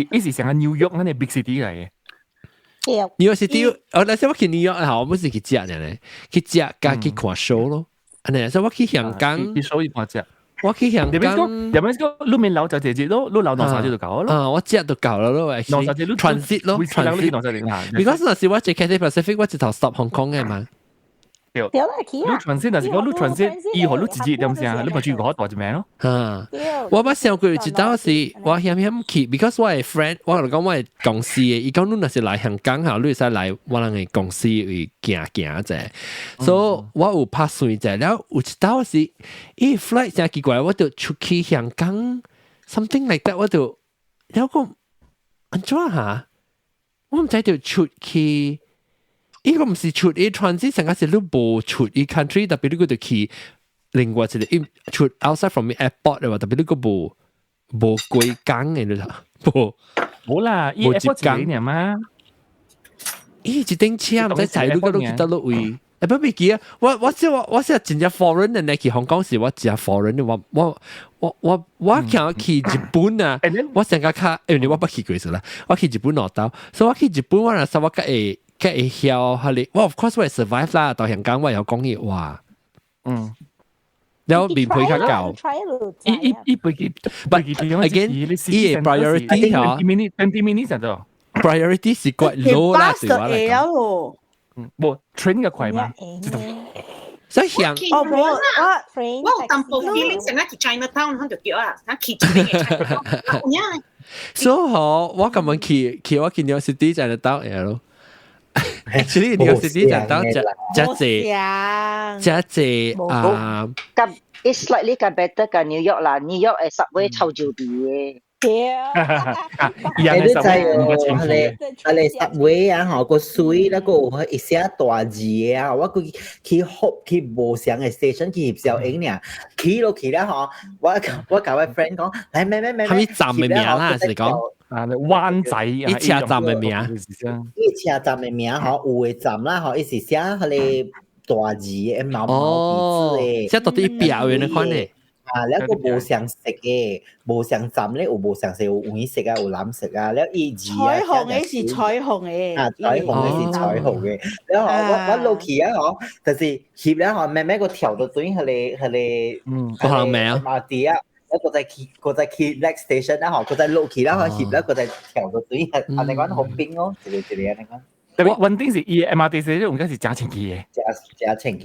伊是成個紐約嗰啲 big city 嚟嘅。New York City，我那時我去 New York 我唔是去食呢，去食加去看 show 咯。安尼，所以我去香港，去 show 去看食。我去香港，入面個你面樓就直接咯，你樓兩三隻就夠咯。啊，我食就夠啦咯，transit 咯，transit。Because 那時我喺 Cathay Pacific，我直頭 stop Hong Kong 嘅嘛。你 transit 那時講你 transit，以後你直接點先？你咪住嗰度做咩咯？啊，我把上個月知道是我險去 ，because 我係 friend，我嚟講我係公司嘅，伊講你那是來香港後，你使來我人嘅公司去行啫，所以我有拍算啫，แล้ว有知道是，伊 flight 真奇怪，我就出去香港 ，something like that， 我就有個安怎下，我唔知就出去。呢個唔是出去 transit， 成個是你冇出去 country， 特別你嗰度去另外一個出 outside from the airport 嘅話，特別你個冇歸港嘅啦，冇啦，依 airport 自己嚟嘛。咦，一頂車唔使踩你嗰度幾多路位？誒，不別記啊！我真係 foreign 人嚟去香港時，我真係 foreign，我想去日本啊！我成個卡，你我不去過啦，我去日本攞到，所以我去日本我那時候我嘅曉下你，我 of course 我係 survive 啦，到香港我有講嘢話，แล้ว面配較高，依背記，again 依係 priority 嚇，20 minutes 就 priority 是quite low 啦，對我嚟講，冇 train 嘅快嘛，所以香我有淡薄 feeling 成日去 Chinatown 佢就叫啊，去呢個 Chinatown，所以我咁樣去我見到 city 就係到嘢咯。Actually， 你有時啲就當只啊，咁 it's slightly better 嘅 New York 啦，New York 係subway 臭住啲嘅。你都知哦，你 subway 啊，嗬個水那個一下大字啊，我去學去無上嘅 station 去小影呢，去咯去啦嗬，我教我 friend 講，嚟咩，係咪站嘅名啦？係講。啊，灣仔一車站嘅名，一車站嘅名嗬，有嘅站啦嗬，一時寫佢哋大字嘅毛毛字嘅，即係到底表嘅款咧。啊，แล้วก็無上色嘅，無上站咧有無上色，有黃色啊，有藍色啊，แล้วอี字啊，彩虹嘅是彩虹嘅，啊，彩虹嘅是彩虹嘅，แล้ว我落去啊，嗬，就是翕咧，嗬，慢慢個跳到對佢哋，個名啊，馬地啊。แล้วก็จะขี่ next station นะฮะก็จะลุกขี่แล้วฮะขี่แล้วก็จะแถวตัวนี้อะไรก็หอมปิ้งอ๋อ这里อะไรก็特別穩定是伊 MRT 時用嘅是加錢機嘅，加錢機，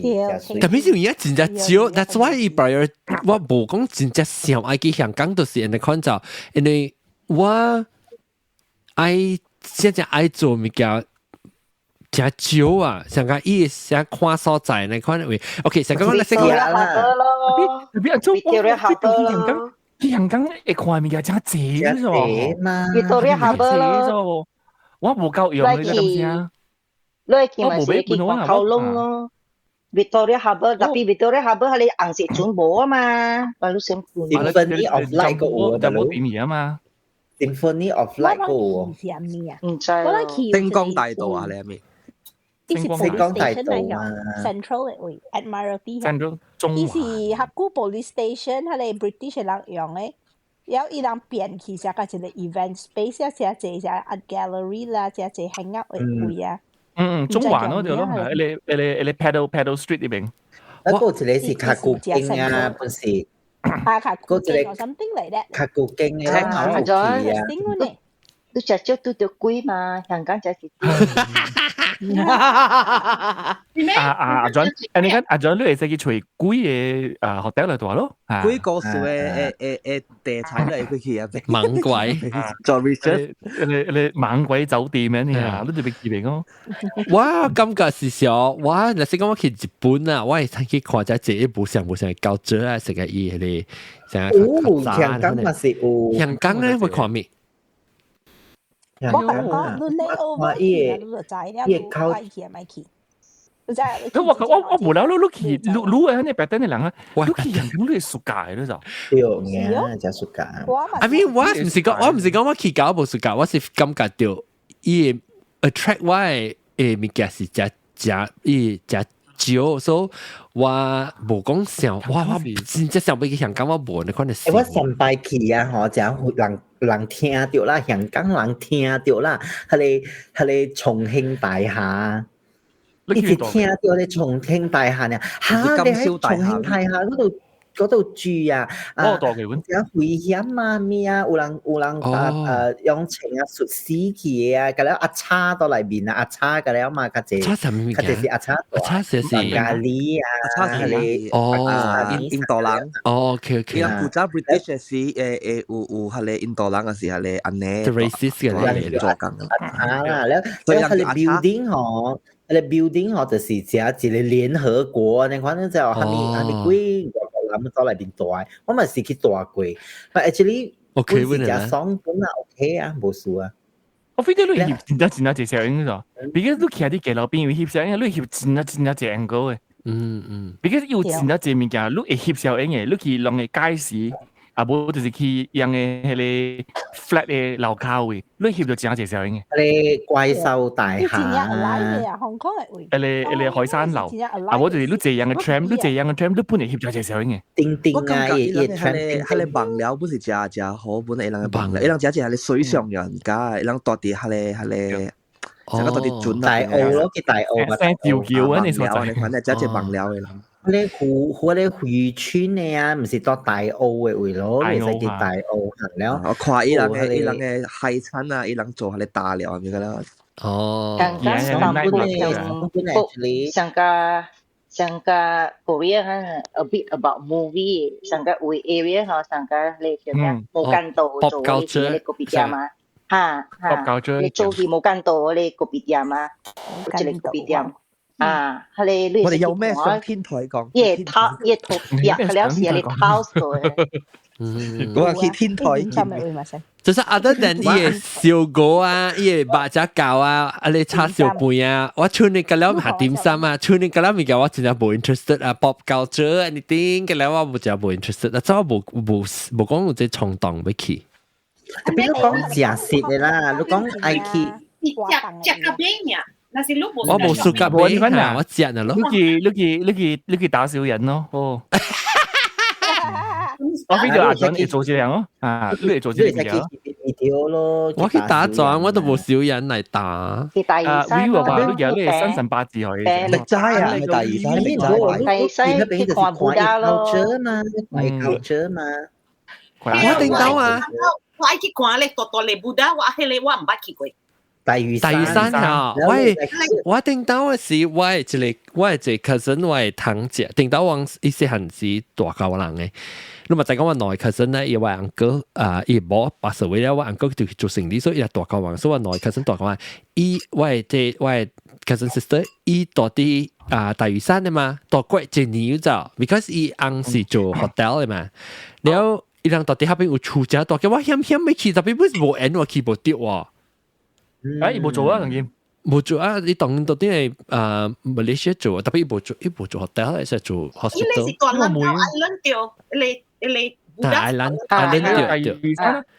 特別是而家真正少 ，that's why 伊 prior 我冇講真正上愛去香港，就是因為看到，因為我愛真正愛做物件真少啊！上個伊想看所在呢，看位 OK， 上個我哋識啦，特別做Victoria Harbour，香港一塊面嘅真濟咗嘛，Victoria Harbour咯，我冇夠用呢個東西啊，你去咪是去黃口窿咯，Victoria Harbour，特別Victoria Harbour 係你紅色全部啊嘛，話你想半 Symphony of Light 個喎，就冇便宜啊嘛。Symphony of Light 個喎，唔知咯。星光大道啊，你係咪？星光大道啊 ，Central 嘅 Admiralty。Central 中環。伊是合古 police station，係你 British 人用嘅，有伊人變起成個一個 event space，有隻隻 art gallery 啦，隻隻 hang out 嘅位啊。中環嗰度咯，你 Paddle Street 呢邊。嗰個就你是卡古經啊，本是。卡古經或 something like that。卡古經咧，好奇啊！你只只都條龜嘛，香港只是。阿 John， 你看阿 John， 你係去隨貴嘅hotel 嚟度咯，貴個數嘅地產嚟佢去啊，猛鬼做 research， 你猛鬼酒店咩啊？你特別記名咯。哇，感覺是少哇！你先講我去日本啊，我係去看只一部上搞咗啊，成個伊嚟成個香港嘛是有，香港咧會看咩？我講你 over 去，你就知啦，你快去係咪去？我無聊，你去，你係你白等嘅人啊，你去香港你係暑假嘅就。對嘅，就暑假。I mean， 我唔是講我去搞無暑假，我是感覺到伊 attract 我嘅物件是只少，所以我無講想，我真正想要去香港，我無你可能。我上擺去啊，吼，就人聽到啦，香港人聽到啦，係你重慶大廈，一直聽到你重慶大廈呢，嚇你喺重慶大廈嗰度住啊，有危險啊咩啊，有人用情啊術死去啊，咁樣阿叉到嚟面啊，阿叉咁樣嘛，佢就是阿叉，咖喱啊，阿叉係印度人，OK， 有古早 British 是有係你印度人嘅時候你安尼 racist 嘅嚟做緊，阿叉啦，แล้ว係你 building 嗬。你 building 嗬就是只一個聯合國，你看你就係你幾個人走嚟邊大，我咪是去大過，但 actually 本是只爽本啊 OK 啊，冇事啊。我非得你翕真係隻小影咗，because 你企喺啲街路邊翕小影，你翕真係隻 angle 嘅。because 有真係隻物件，你會翕小影嘅，你去弄嘅街市。啊，無就是去樣嘅迄個 flat 嘅樓卡位，你翕到真係小影嘅。你怪獸大廈，你海山樓，啊，無就是你這樣嘅 tram， 你這樣嘅 tram，你本嚟翕咗隻小影嘅。叮啊，係你盲料本是真好，本嚟人嘅盲料，一人只係你水上人家，一人多啲係你，成個多啲準大澳咯，叫大澳。聲叫啊，你所在，你反正只係盲料嘅啦。你漁村嘅啊，唔是到大澳嘅位咯，你係叫大澳行了。我看伊人嘅海產啊，伊人做下你大料咁樣啦。哦，上個 Korea 哈 a bit about movie， 上個 we area 哈，上個你叫咩？冇間道做你個別嘢嘛？嚇，你做佢冇間道你個別嘢嘛？即係個別嘢。係你我哋有咩上天台講？夜頭佢了時你偷咗。我話去天台就是 other than 伊個小狗啊，伊個八隻狗啊，你叉燒飯啊，我出你個了下點心啊，出你個了物件我真係冇 interested 啊 ，pop culture anything 個了我冇真係冇 interested，即係冇講有隻衝動要去。特別你講食食嘅啦，你講愛去食個邊呀？我冇暑假俾啊，我食啊咯。你去打小人咯，哦。我飛到阿俊嚟做這樣咯，你嚟做這樣咯。我去打仗，我都冇小人嚟打。Will 話你有你生辰八字去。力齋啊，係第二山，力齋。第三去看咯。culture 嘛，我聽到啊。我愛去看咧，多多嚟布達，我唔捌去過。大嶼山啊！我聽到嘅是我一個 cousin 我堂姐，聽到我伊些係是大高人嘅。你咪就講我內 cousin 咧，伊話 uncle 伊冇80歲咧，我 uncle 就做生意，所以伊係大高人，所以我內 cousin 大高人。伊我 cousin sister 伊到啲大嶼山嘅嘛，到過一年咋 ，because 伊翁是做 hotel 嘅嘛，然後伊人到啲下邊有出家到嘅，我險未去，特別唔係冇緣我去冇掉喎。伊冇做啊，曾經冇做啊！你當到啲係Malaysia 做，特別伊冇做 hotel， 係做 hospital。你是大蘭到Island掉，你Island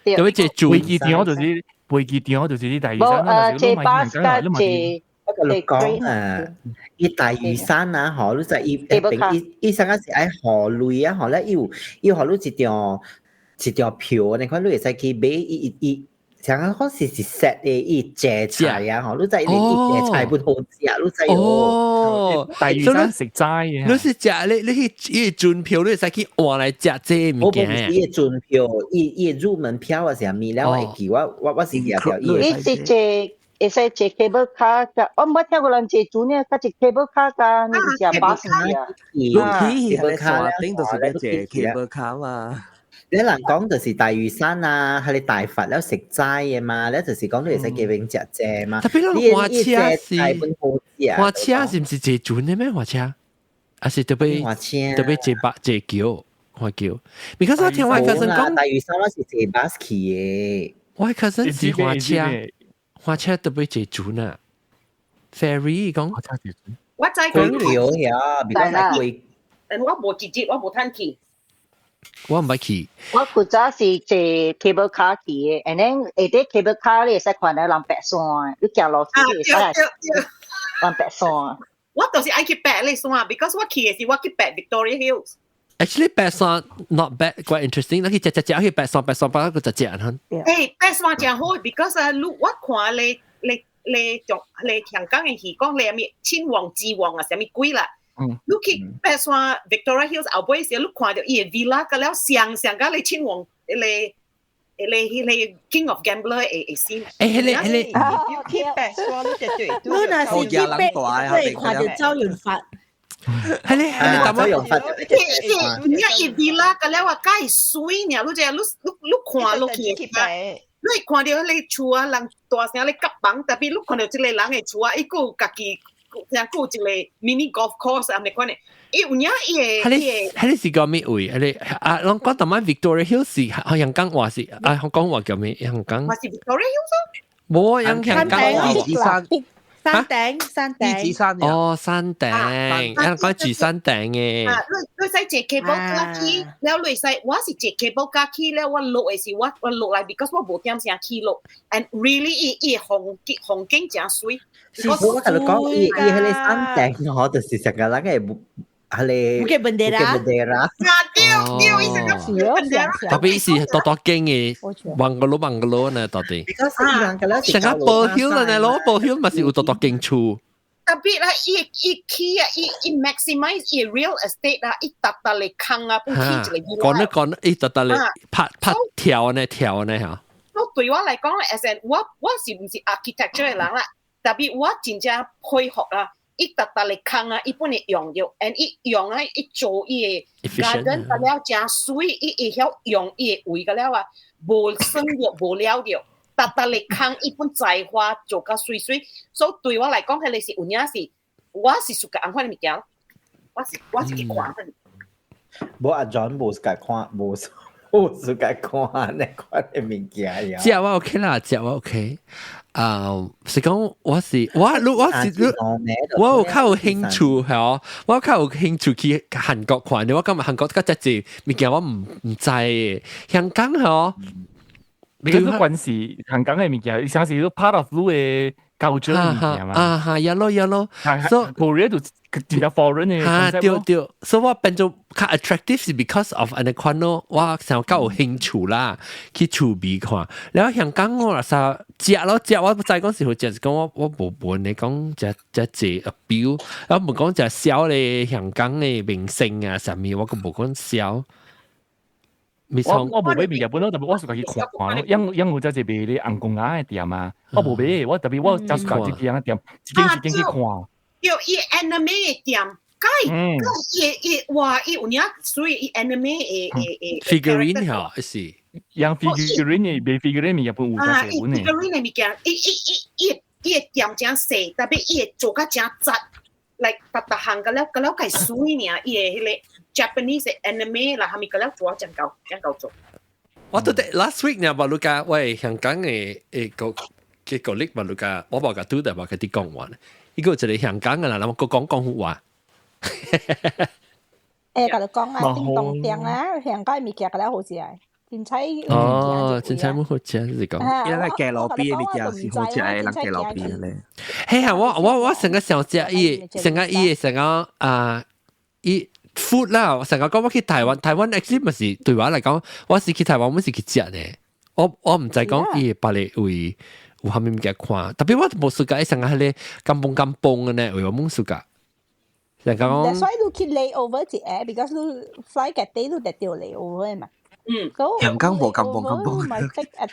掉，有咩即做？飛機場就是啲大嶼山啦，即巴士即。我同你講伊大嶼山啊，嗬，你就伊上嗰時喺河內啊，嗬咧，要河內一條票，你看你會使去買伊。像嗰時是 set 嘅伊芥菜啊，嗬，你知你芥菜本好食，你知哦。大嶼山食齋嘅，你是食你去轉票，你使去換來食這物件。我唔是轉票，伊入門票啊，是咪了？我記我是條條伊。你是借？會使借 cable car 㗎，我冇聽過人借轉呢，佢借 cable car 㗎，你是借巴士啊？cable car 頂就是要借 cable car 嘛。你人講就是大嶼山啊，係你大佛了食齋嘅嘛，你就是講你會使叫永食啫嘛。特別你花車是唔是借轉嘅咩花車？還是特別借橋花橋？因為我聽我cousin講，大嶼山我是借巴士嘅。我cousin是花車。花車特別借轉啊 ，ferry 講。我知佢橋呀，但係我冇直接，我冇攤去。我唔係去。我負責是借 cable car 去嘅 ，and then 下啲 cable car 你會使看到人白線，你行路時會使人白線。我就是愛去白你線 ，because 我去嘅時我去白 Victoria Hills。Actually， 白線 not bad，quite interesting。你去只去白線，白個只隻哼。誒，白線真好 ，because 我看你香港嘅戲講你係咪親王之王啊，係咪鬼啦？你去白線 Victoria Hills 後尾時，你看到伊個 villa 個了上甲你親王你 King of Gambler 會先。去白線你絕對，你那是去白線看到周潤發。係你周潤發。你伊 villa 個了話介水呢，你看落去，你看到你厝啊人大聲你夾房，特別你看到一個人嘅厝啊，伊個家己。像個一個 mini golf course 啊，你看呢？伊有影伊個，係你是講咩位？係你啊？我講同埋 Victoria Hills 是香港話是啊，香港話叫咩？香港。話是 Victoria Hills 啊？冇啊，香港話。山頂。哦，山頂，香港住山頂嘅。啊，你使借 cable car 去，แล้ว你使我是借 cable car 去，แล้ว我落嘅是我落嚟 ，because 我冇點聲去落 ，and really 伊風景真水。我同你講，伊喺你山頂，我就是成個人嘅係你。Bukit Bendera。特別是多景嘅bungalow 呢，到底。成個保險啦，你攞保險咪是有多景處。特別啦，伊起啊，伊 maximize 伊 real estate 啊，伊特嚟坑啊，搬起一個。講，伊特嚟拍跳呢嚇。我對我嚟講咧 ，as 我是唔是 architecture 嘅人啦？特別我真正佩服啦，伊特嚟坑啊，伊本嚟用咗 ，and 伊用啊，伊做伊嘅 garden 個了真水，伊曉用伊嘅位個了啊，無省咗，無了咗，特嚟坑伊本才華做個水，所以對我嚟講，係你是有影是，我是屬個安款嘅物件，我是去看嘅。冇阿 John 冇個看，冇個看呢款嘅物件呀。只我 OK 啦，只我 OK。是講我有較有興趣係我較有興趣去韓國看，我今日韓國嗰隻物件我唔知嘅，香港係你個關係香港嘅物件，像是都 part of 你嘅culture物件嘛。有咯，所以 Korea 就比較 foreign 嘅。對，所以我變做較 attractive 是 because of 安尼款咯，我想較有興趣啦，去趣味看。然後香港我食我唔知講是好食，是講我無本你講只標，我唔講只小咧香港嘅明星啊，啥物我個無講小。我冇買日本咯，特別我自己去看咯，因我在這邊啲紅公鴨嘅店啊，我冇買，我特別我就自己間店，一間去看。叫伊 anime 嘅店，伊哇伊有影，所以伊 anime 嘅 figurine 嚇是，樣 figurine 嘅 figurine 日本有在日本嘅。figurine 嘅物件，伊嘅店真細，特別伊嘅做甲真雜，like 特行個了計水爾，伊嘅迄個 Japanese anime 啦，係咪個了做真夠做。我覺得 last week 呢，馬路加喂香港嘅個colleague 馬路加，我冇個對待冇個啲講話，呢個就係香港嘅啦，咁個講好話。甲你講啊，叮當店啊，香港物件個了好食啊。真菜真菜冇好食，你講。因為街路邊嘅物件是好食嘅，人街路邊咧。係啊，我成個想食成個伊 food 啦，成個講我去台灣 actually 咪是對我嚟講，我是去台灣，我是去食嘅。我唔知講伊別嚟為有蝦米物件看，特別我冇暑假，成個係咧咁崩嘅呢，為我冇暑假。成個講。That's why you keep layover 隻 because you fly 嘅 day 都得掉 layover 嘛。香港冇咁崩。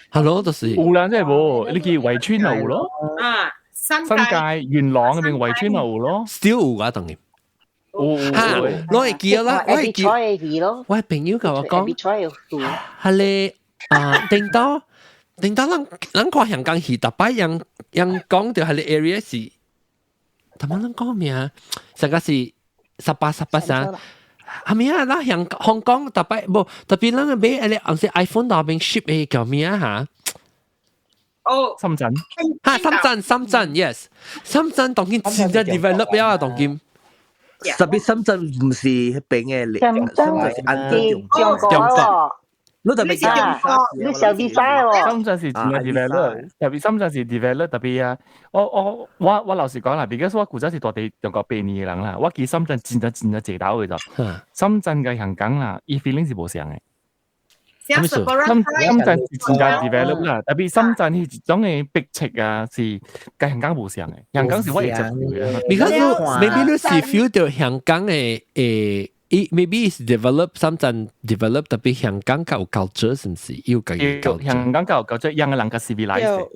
Hello，都是。有啦，即係冇，你見圍村路咯。啊，新界元朗嗰邊圍村路咯。Still 有啊，當然。嚇，我係記啦，我係朋友同我講，係咧定到人看香港戲，特別人講到係咧 area 是，同埋人講咩啊？成個是18三。係咪啊？嗱，香港特別冇特別人買誒，紅色 iPhone 那邊 ship 嘅叫咩啊？嚇？哦，深圳嚇，深圳 yes， 深圳當然真係 develop 咗啊，當然。特別深圳唔是邊嘅，深圳係中國。你特別你小比賽喎。深圳是develop，特別深圳是 develop 特別啊！我老實講啦，because 我古早是大地中國8年嘅人啦，我記深圳真係借到嘅就，深圳嘅香港啦，伊 feeling 是冇像嘅。深圳是真係 develop 啦，特別深圳係一種嘅逼迫啊，是跟香港冇像嘅，香港是我一直嘅。Because maybe 你是 feel 到香港嘅maybe is develop 深圳 develop 特別香港較有 culture 是唔是？要個 culture。香港較有 culture，讓個人較 civilized。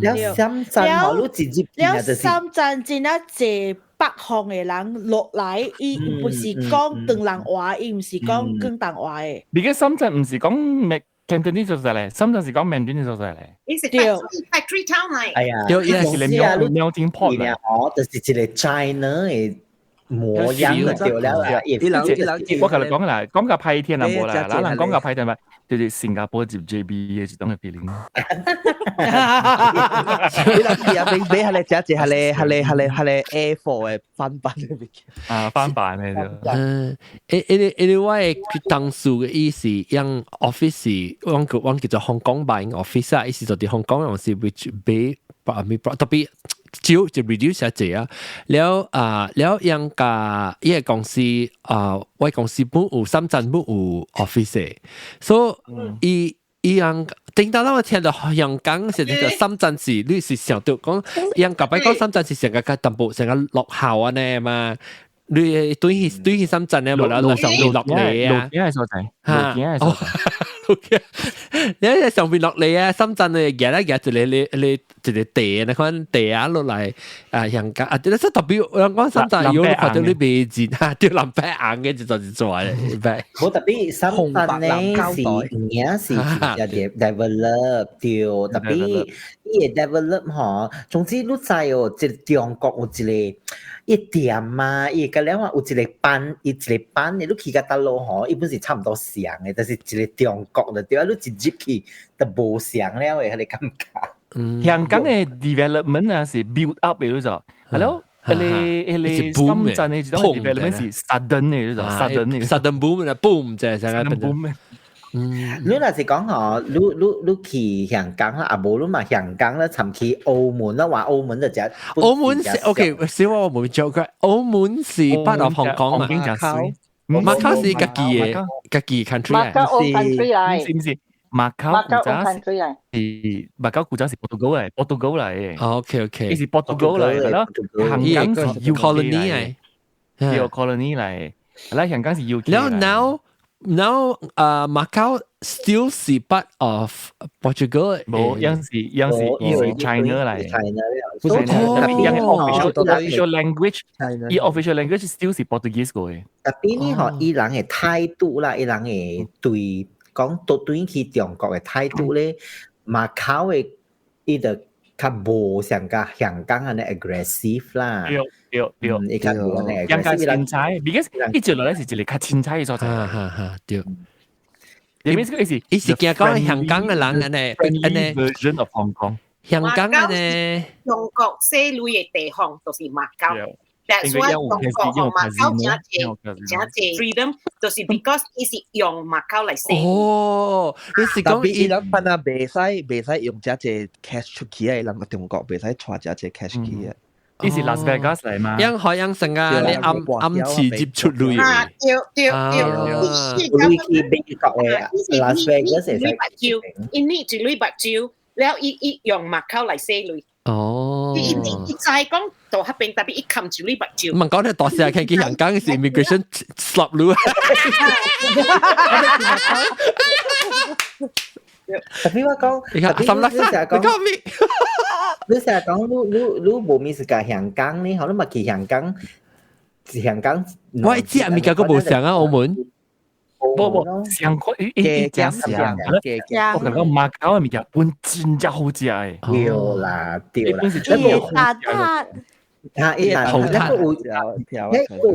了深圳我都直接了深圳真係借北方嘅人落嚟，伊唔是講鄧人話，伊唔是講廣東話嘅。而家深圳唔是講Cantonese 做曬咧，深圳是講 Mandarin 做曬咧。伊是 factory town 嚟。係啊，有係是melting pot 啦。我就是一個 China 嘅。模樣就掉了啦！我同你講啦，講個派天啊冇啦，嗱人講個派天咪，就是新加坡接 JB 嘅一種嘅 feeling。你諗下，俾下你只係你 Air Four 嘅翻版嘅物件翻版嘅啫。因為佢當初嘅意思，讓 office 我叫做香港版 office 啊，意思就係香港人是 which be 特別。就 reduce 一隻啊，了樣個依個公司我公司本有深圳本有 office，所以伊樣頂到我聽到香港是呢個深圳市，你是想到講樣個擺講深圳市成個淡薄成個落後啊呢嘛？你對起深圳咧，無啦啦上邊落嚟啊！路景係所在，路景係所在。你喺上邊落嚟啊！深圳你日就你地啊，你看地啊落嚟香港啊，即係特別我講深圳，如果你看到你未見啊，啲藍白硬嘅就做嚟，好特別深圳咧是而家是develop 掉，特別伊 develop 嗬，總之你知哦，即係中國有一個。一店啊，伊個了話有一個班，伊一個班，你去個大陸吼，伊本是差唔多像嘅，但是一個中國就對啊，你直接去就無像了嘅，你感覺。香港嘅 development 啊是 build up 嘅嗰種，係咯，係深圳嘅呢種 development 是 sudden 嘅嗰種 sudden boom 啦 boom 就係成個 boom。你若是講嗬，你去香港啦，啊無你嘛香港啦，尋去澳門啦，話澳門就只澳門是 OK， 小我冇做過，澳門是part of香港嘛，馬卡是家己 country 馬卡 own country 嚟，唔是馬卡古早是馬卡古早是波多嚟嘅。OK， 伊是波多嚟嘅咯，香港是 colony 嚟，叫 colony 嚟，嗱香港是 UK 嚟。Now Macau still 是 part of Portugal， 冇，有時 China 嚟，不是 China， 但係有 official language， 伊 official language still 是 Portuguese 嘅。但係呢個伊人嘅態度啦，伊人嘅對講對去中國嘅態度咧，馬考嘅伊就較無像個香港咁嘅 aggressive 啦。對，伊較無咁嘅 aggressive。人家凊彩 ，because 伊做落嚟是一個較凊彩嘅所在。對。伊是驚講香港嘅人安尼，version of Hong Kong。香港安尼，中國西類嘅地方就是馬交。That's why 中國同馬交真係 freedom，就是 because 伊是用馬交嚟寫。哦，你是講伊人班啊，袂使用只隻 cash 出去啊，伊人個中國袂使帶只隻 cash 去啊。伊是 Las Vegas 嚟嘛？因海因成啊，你暗時接出嚟。對，你去美國嘅 Las Vegas 係使。伊呢住鐳白蕉，然後伊用馬交嚟寫鐳。哦，伊就係講到黑邊，特別伊冚住鐳白蕉。唔係講你當時係見香港嘅 immigration slap 路。特別我講，你成日講咩？你成日講你無面是個香港呢？可能咪去香港。我知美國個無上啊，澳門。不，香港一家上，我感覺馬交嘅物件本真係好食嘅。對啦，那個有一個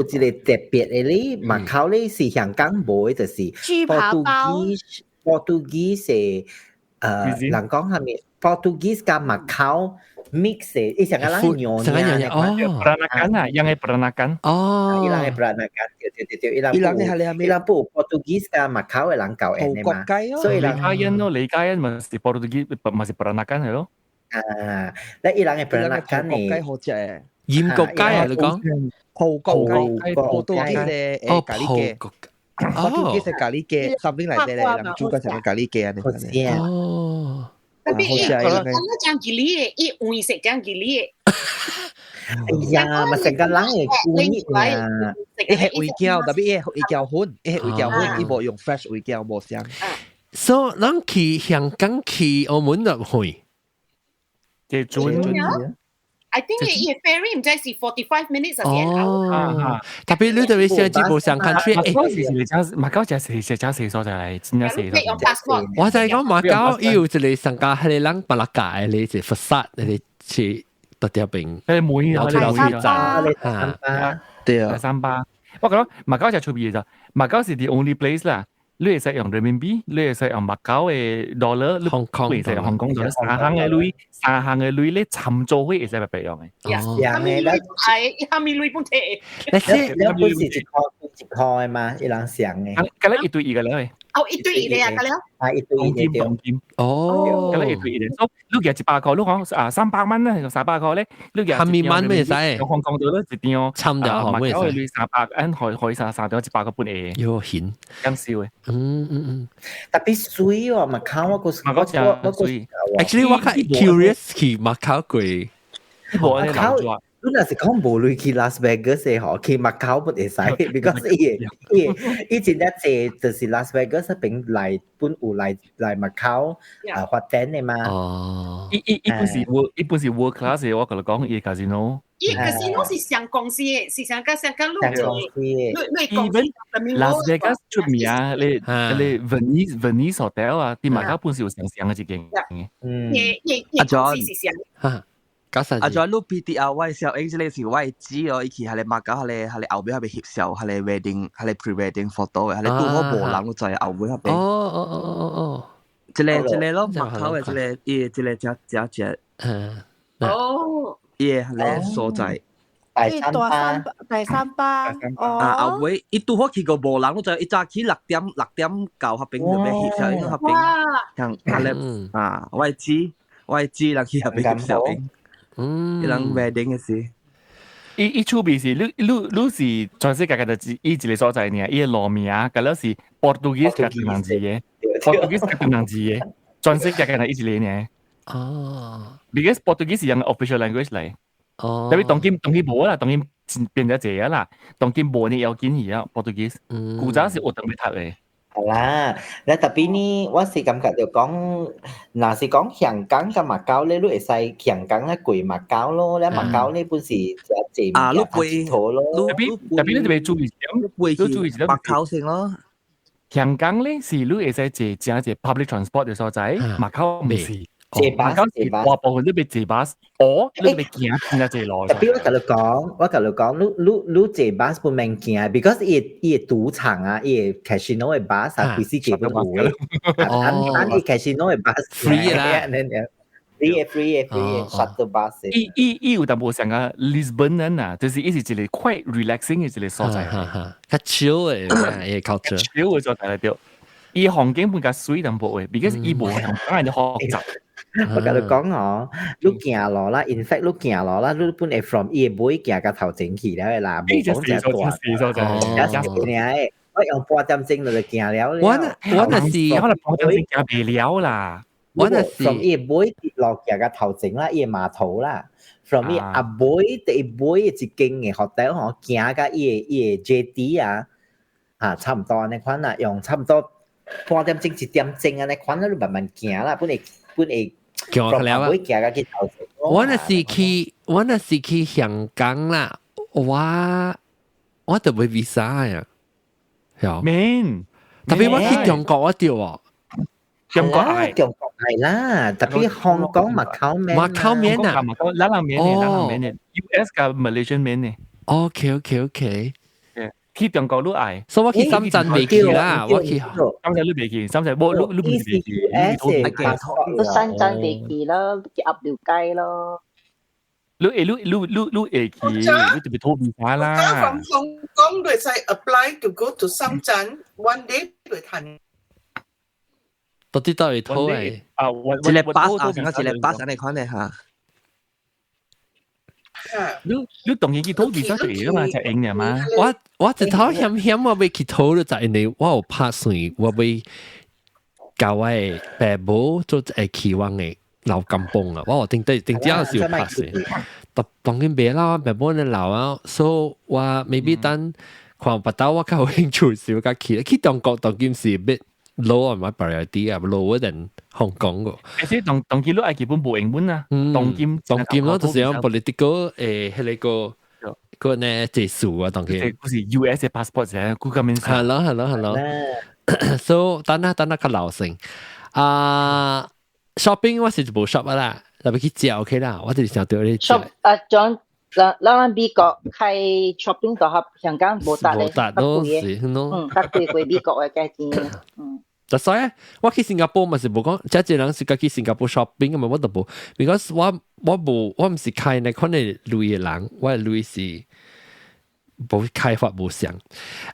特別嘅咧，馬交咧是香港冇嘅，就是 Portuguese 人講係咪 Portuguese 加馬交 mix 嘅，伊成個人nyonya peranakan 啊，yang係 peranakan。哦，伊人係 peranakan，對，伊人不 Portuguese 加馬交嘅人教人嘛，所以李嘉欣咯，李嘉欣咪是 Portuguese，咪是 peranakan 係咯。咧伊人係 peranakan 嘅，好正。鹽焗雞啊，你講葡國雞嘅咖喱雞。Portuguese 係咖喱雞，something like that 咧，人煮個成個咖喱雞啊，你哦。特別伊講講吉利嘅，伊會食講吉利嘅。哎呀，咪成個人嘅貴啊！伊係會叫，特別伊係會叫粉，伊係會叫粉，伊冇用 fresh 會叫冇香。所以咱去香港去澳門就去，即係I think 伊嘅 ferry 唔知係45 minutes 啊嘅。特別你特別寫字部上 country， 馬交就係寫所在嚟，真係寫。我就係講馬交要一個上架係你人巴拉界，你就佛山，你去特啲邊。你每我哋留意咋？對啊，三巴。我覺得馬交就出邊就馬交是 the only place 啦。你會使用人民幣，你會使用馬交嘅 dollar， 你會使用香港 dollar， 三行嘅鐳咧參做會使白用嘅。下面鐳係下面鐳本體。你本是一塊嘛，一人上嘅。咁咧一對二嘅咧。哦，一對二嘅啊，咁樣。一對二嘅黃金。哦。咁咧一對二嘅，所以你100塊，你講300蚊咧，300塊咧，你下面蚊咩使？香港dollar咧一定要參咗行咩使？馬交嘅300，可以3到100個半嘅。要顯。咁少嘅。特別水喎，馬交我水。Actually 我較 curious 去馬交貴。馬交，你若是講無類去 Las Vegas 嘅嗬，去馬交不會使 ，because 伊真係借就是 Las Vegas 嗰邊嚟本有嚟馬交發展嘅嘛。哦。伊本是 world class 嘅，我同你講，伊 casino。伊 casino 是上公司嘅，是上間路嘅。Las Vegas 出名啊，你 Venice Hotel 啊，啲馬交本是有上嘅一間嘅。阿 John。阿再錄 PTR 我時候，誒，呢時我係知哦，伊去係你馬交，係你後邊係咪翕相，係你 wedding， 係你 pre-wedding photo 嘅，係你都好無人都在後邊嗰邊。哦，一個咯，馬交嘅一個只。哦，係你所在。第三巴。後尾伊都好去個無人都在，伊早起6點到後邊就咩翕相，後邊像係你我係知人去後邊翕相。一人 wedding 嘅事，伊出邊是你是全世界嘅伊一個所在呢，伊路名啊，嗰是 Portuguese 嘅東南字嘅 ，Portuguese 嘅東南字嘅，全世界嘅一個呢。哦 ，because Portuguese 係用 official language 嚟。哦。特別當今冇啦，當今變咗謝啦，當今冇呢有建議啊 Portuguese，古早是學當俾讀嘅。啦，แล้ว特別呢，我是感覺就講，若是講香港甲馬交咧，你會使香港咧貴馬交咯，咧馬交呢本是一你貴錯咯。特別你特別注意點，你注意點馬交先咯。香港咧是你會使坐正一 public transport 嘅所在，馬交唔是。馬交是大部分都被坐巴士，你被行先至坐落。特別我甲你講，你坐巴士不免行 ，because 伊賭場啊，伊 casino 嘅巴士啊，其實坐不到嘅。伊 casino 嘅巴士 free 啦，free shuttle bus。伊有淡薄像個 Lisbon 啊，就是伊是一個 quite relaxing 嘅一個所在，較 chill 嘅culture。chill 嘅所在嚟掉。伊環境比較水淡薄嘅 ，because 伊無香港人學習。我甲你講哦，你行落啦 ，in fact 你行落啦，你本嚟 from 伊尾行到頭前去了啦，冇講只大，我用半點鐘就行了。我那是可能半點鐘行未了啦。我那是 from 伊尾落行到頭前啦，伊碼頭啦 ，from 伊阿尾第尾一間嘅學校嗬，行到伊 JD 啊，差唔多安尼款啦，用差唔多半點鐘一點鐘安尼款啦，你慢慢行啦，本嚟。叫我了啊！我那是去香港啦，我特別 visa 呀，係免，特別我去中國我掉啊，中國係啦，特別香港馬交免啊，拉拉免嘅 ，US กับ Malaysian 免嘅。OK。去中國你愛，所以我去深圳未去啦，我去深圳你未去，深圳你未去，你深圳未去咯，去鴨寮街咯。你會去，你特別拖visa啦。From Hong Kong they say apply to go to 深圳 one day 會談。到底會拖誒？一個巴士啊，成個一個巴士你看咧嚇。你當然去拖visa就係嘛，就應嘅嘛。我一頭險，我未去拖就係你，我有拍算，我未教我嘅爸母做誒期望嘅老金崩啊！我定之後是有拍算，當然別啦，爸母你老啊，所以我 maybe 等看不到我較有興趣少加去中國當然是別。low on my priority 啊 ，lower than 香港個。而且當見到係基本冇英文啊，當見咯，就是講 political 迄個呢技術啊，當見。嗰時 US 嘅 passport 啫，估咁樣。係咯。So 等下較流程shopping 我是冇 shop 啦，特別去食 OK 啦，我就是想對你。shop 將咱美國開 shopping 就合香港冇得咧，較貴嘅，較貴過美國嘅價錢。就所以我去新加坡嘛是冇講，即係人是去新加坡 shopping 咁嘛，我都冇 ，because 我唔是開那款嘅類嘅人，我係類是冇開發冇上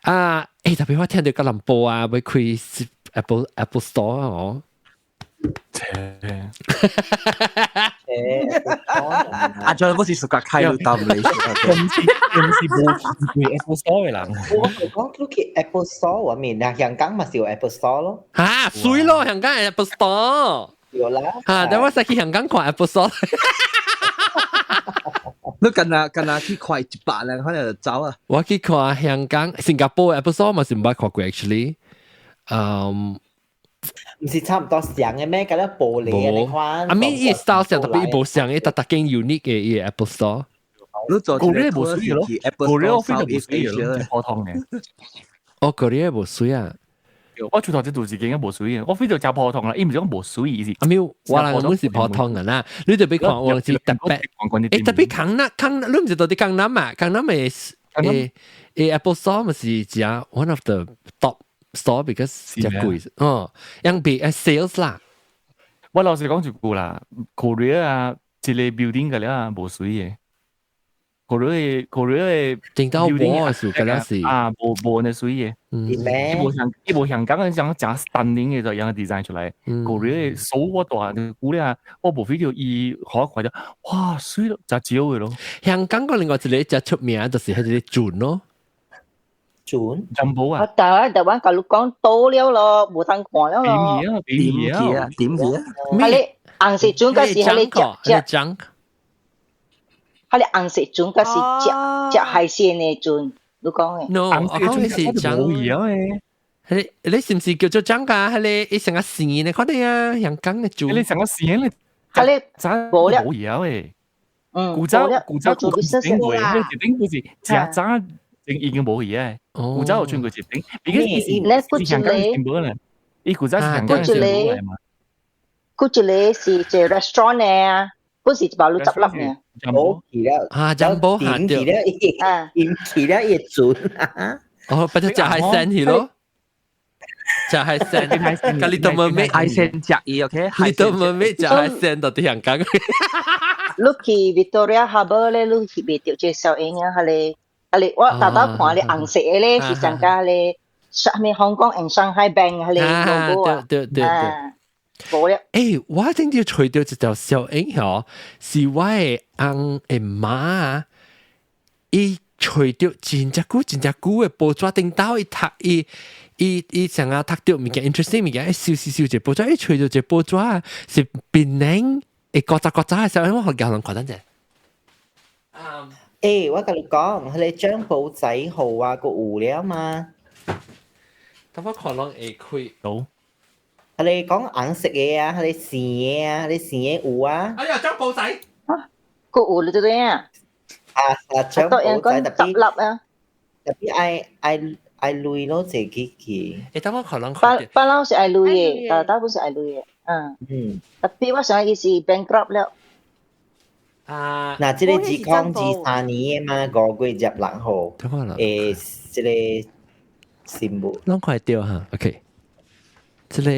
特別我聽到吉隆坡啊，會開 Apple Store 哦。阿張嗰時暑假開到搭唔嚟，唔是冇 Apple Store 嘅人。我講都去 Apple Store 我面啊，香港咪是有 Apple Store 咯。水咯，香港係 Apple Store。有啦。但我實去香港看 Apple Store。你近日去快100咧，可能就走啊。我去看香港、新加坡 Apple Store 嘛是唔捌看過 actually。唔是差唔多像嘅咩？嗰啲玻璃嘅你看。I mean，伊 style 上特別冇像嘅，特間 unique 嘅伊 Apple Store。你做嗰啲冇水咯，嗰啲我非常冇水咯，普通嘅。哦，嗰啲冇水啊！我出頭只做自己嘅冇水嘅，我非常就普通啦，伊唔是講冇水意思。阿喵，我啦我是普通人啦，你特別看我是特別，特別강남，你唔知道啲강남嘛？강남嘅Apple Store 咪是只 one of the top。store because 只貴樣比sales 啦。我老實講一句啦 ，Korea 啊，一個 building 嘅啦冇水嘅。Korea 嘅整到冇水嘅啦是冇那水嘅。一部香港嘅講講 stunning 嘅就樣 design 出嚟。Korea 嘅數我大估咧，我部 video 伊好快就哇水咯，就少嘅咯。香港個另外一個只出名就是係啲船咯。Jumbo 啊！台灣甲你講倒了咯，無通看了咯。點嘢？係你紅色船嗰時係你隻，係你紅色船嗰時隻海鮮嘅船，你講嘅。 No， 我講嘅是 junk 冇嘢嘅。你是唔是叫做張噶？你成個線你看你啊，香港嘅做。你成個線你，冇啦，冇嘢喂。古州做 business 會，你頂嗰時假渣已經冇嘢。古州轉佢接頂，而家以前香港全部咧，依古州香港全部係嘛？嗰住你是做 restaurant 咧，嗰時就把路執笠嘅。冇其他啊，張寶下掉，點其他嘢做啊？哦，不就係生氣咯。就係 send， 咁你都冇咩 send 隻嘢 ，OK？ 你都冇咩就係 send 到啲香港。你去 Victoria Harbour 咧，你去未掉隻小影啊？係你我大家看你紅色嘅咧，是上加你上面香港 and Shanghai Bank 係你 logo 啊。對。冇咧。誒，我聽到除掉一條小影嗬，是我嘅翁嘅媽，伊除掉真隻久嘅報紙頂到伊讀伊成日讀到物件 interesting 物件，笑隻報紙，除咗隻報紙是檳榔，國雜嘅時候，我學教人講得啫。我跟你講，你張報仔號啊個有了嘛？咁我可能會開到。你講硬食嘢啊，你試嘢啊，你試嘢有啊？哎呀，張報仔個有你對啊？張報仔特別愛累咯，自己去。等我可能巴撈是愛累嘅，大部是愛累嘅。特別我想意思 bankrupt 了。嗱，即個自抗自3年嘛，5月16號，即個新聞。啷快掉哈 ？OK， 即個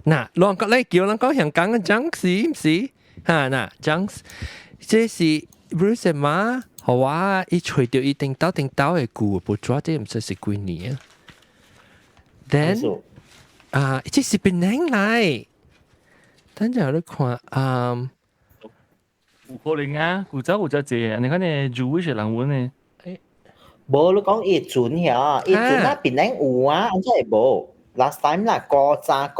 嗱，啷個咧叫啷個香港嘅張是唔是？哈嗱，張，這是 Bruce 嘛？好啊！伊除掉伊頂到嘅舊報紙，即唔知是幾年啊。Then 這是檳榔嚟。等陣你看有可能啊，古州有隻嘢，你看你 Jewish 人揾呢？冇你講伊準呀，伊準啦，檳榔有啊，安怎會冇？Last time 啦，過炸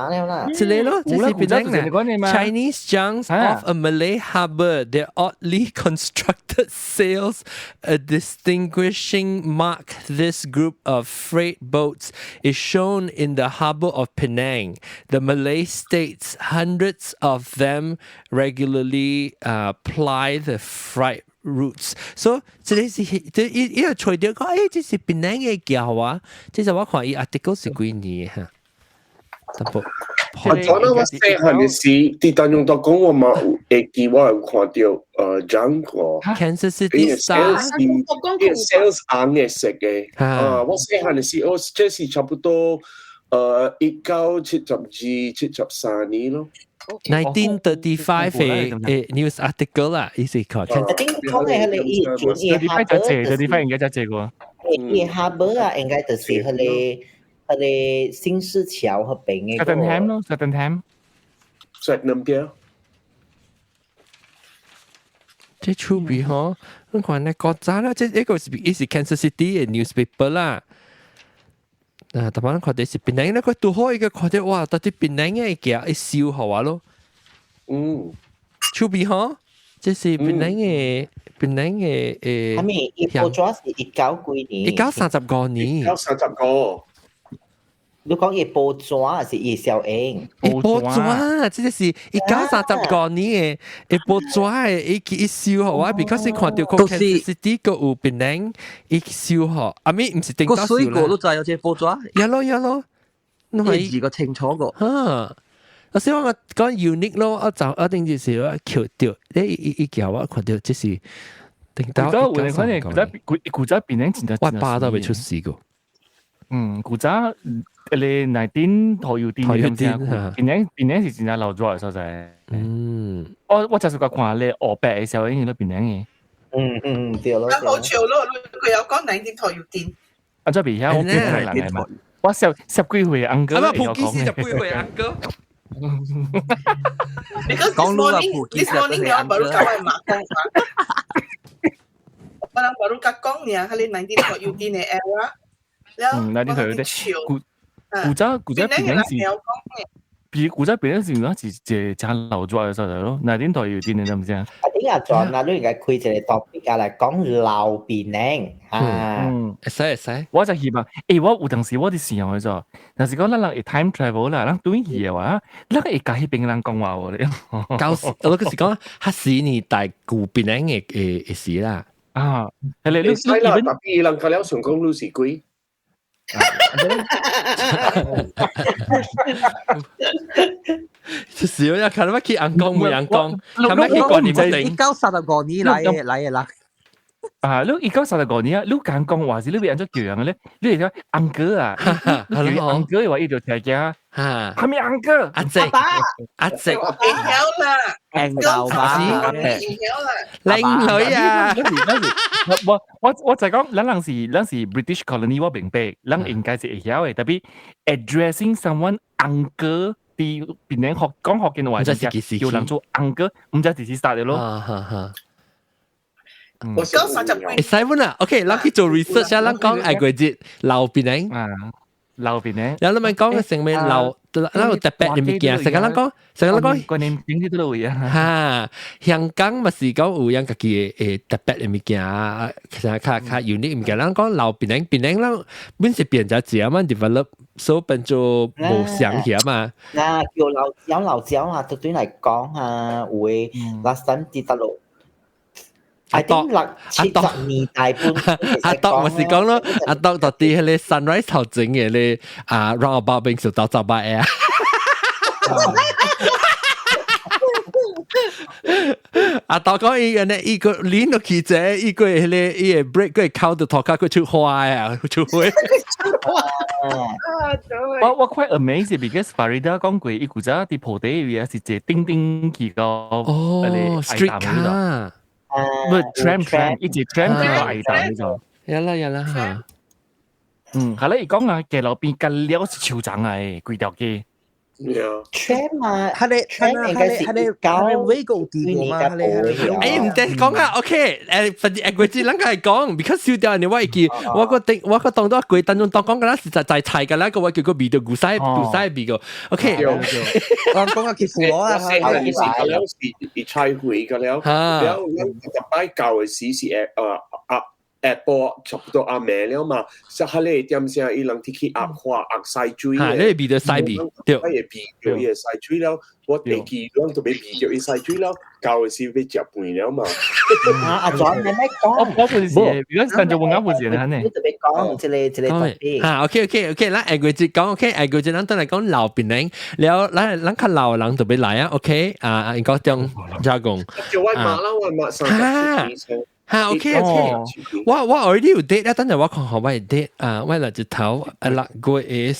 了啦。這裡咯，這是檳榔啦。Chinese junks off a Malay harbour, their oddly constructed sails, a distinguishing mark. This group of freight boats is shown in the harbour of Penang. The Malay states hundreds of them regularly ply the freight routes. So 這是伊個除掉講，這是檳榔嘅橋啊！這就我看伊 article 是幾年嚇。我早那我細漢嘅時，啲當用到講我嘛會記，我有看到張過 Kansas City Star， 啲 sales 硬嘅食嘅。我細漢嘅時，我這是差不多1972、73年咯。1935嘅 news article 啦，意思講。我頂講嘅係你伊哈伯，應該只個。伊哈伯啊，應該就是佢哋新市橋嗰邊嘅。Sydenham 咯 ，Sydenham。邊？即係出邊嗬，我看你國家啦，即係一個是 Kansas City 嘅 newspaper 啦。但係看啲是檳榔，佢讀好一個看到哇，到底檳榔嘅嘢一燒好啊咯。出邊嗬，即係檳榔嘅。係咪？伊報紙是19幾年？1935年。1935。你講伊報紙是伊小英。報紙，即係1935年嘅報紙，伊燒好啊 ，because 你看到個 Kansas City 個有檳榔，伊燒好，阿咪唔是頂到燒啦。個水果都就有隻報紙。有咯，你係個清楚個。我希望我講 unique 咯，我定就是話橋掉，一條我看到即是頂到。古仔檳榔真係我爸都未出事個。古仔你19台要電，檳榔是真係留咗嘅所在。我就係講看你俄白嘅時候已經都檳榔嘅。對咯。咁好潮咯，佢有講19台要電。我真係未曉，我記得係人嚟嘛。我十幾歲阿哥嚟講嘅。10幾歲阿哥。Because this morning dia baru kawan makan. Orang baru kakong niya, halin 1940 ni era. 1940古仔檳比古仔邊嗰時，嗰時就留咗喺度咯。嗱，點台要點你知唔知啊？啊，點啊，John啊，你而家開一個 topic 啊，嚟講流變靚啊。會使。我就希望，我有陣時我啲時候去咗，但是講咱人 time travel 啦，咱對嘢話，咱會教迄邊人講話喎咧。我嗰時講80年代古變靚嘅事啦。啊，係你使啦，特別人佢了想講你是鬼。少呀，看乜去硬講冇硬講，看乜去講你唔定。1935年嚟嘅啦。啊，你1935年啊，你講講話是你變咗叫人嘅咧，你係講安哥啊，你安哥嘅話要條條件啊，係咪安哥？阿姐，阿姐，會曉啦，聽到吧？會曉啦，靚女啊！我就講，咱是 British colony 我明白，咱應該是會曉嘅，特別 addressing someone uncle 啲邊人學講學嘅話，就係叫人做 uncle，唔知係start 嘅咯。我90使本啊 ，OK， 咱去做 research 啊，咱講係個字流變靚，流變靚。有你咪講嘅成咩流，咱有特別嘅物件，成日咱講，個年經濟都會啊。哈，香港咪是講有樣家己嘅特別嘅物件，其實較 unique 物件，咱講流變靚，咱本是變咗字啊嘛 ，develop， 所以變做冇想起嘛。嗱，叫流椒啊，對嚟講啊，會 last time 跌得落。I think 70年代半，阿德咪是講咯，阿德到底係你 sunrise 頭整嘅你啊 roundabout 邊數到8啊。阿德講伊個呢，伊個連到記者，伊個係咧，伊個 break 個靠到頭殼佢出花啊，出花。我 quite amazed because Farida 講過，伊古仔啲鋪底嘢是隻叮叮幾個哦 street car。唔係 tram，一直 tram 幾個矮大咗。有啦嚇。係啦，而講啊，嘅路邊近了是超長嘅，幾條街。tram 啊，係你搞 Vigo 啲嘛？誒唔得講啊 ，OK， 反正誒佢只能夠係講 ，because 少掉人哋話記，我個當到佢當中當講㗎啦，實在就係齊㗎啦，個話叫個味道古西味個 ，OK。我講下結果啊，係係菜會㗎了，แล้วจะไปเก่า時是Apple 差不多阿妹了嘛，即係你點先伊人去壓花壓曬水嘅，你味到曬味，對，係味到伊曬水了，我地基人都俾味到伊曬水了，舊時俾食飯了嘛。阿 John 你咩講？我本事，如果上就換啱本事啦，你。特別講，即係特別。嚇 ，OK， 嗱，誒佢節講 ，OK， 誒佢節咱都嚟講流變領，了，咱較流嘅人特別來啊 ，OK， 應該將加工。就我馬啦，我馬上。嚇 ，OK， 我 already 有 date 啦，等陣我看下我係 date 啊，我嚟就頭啦個係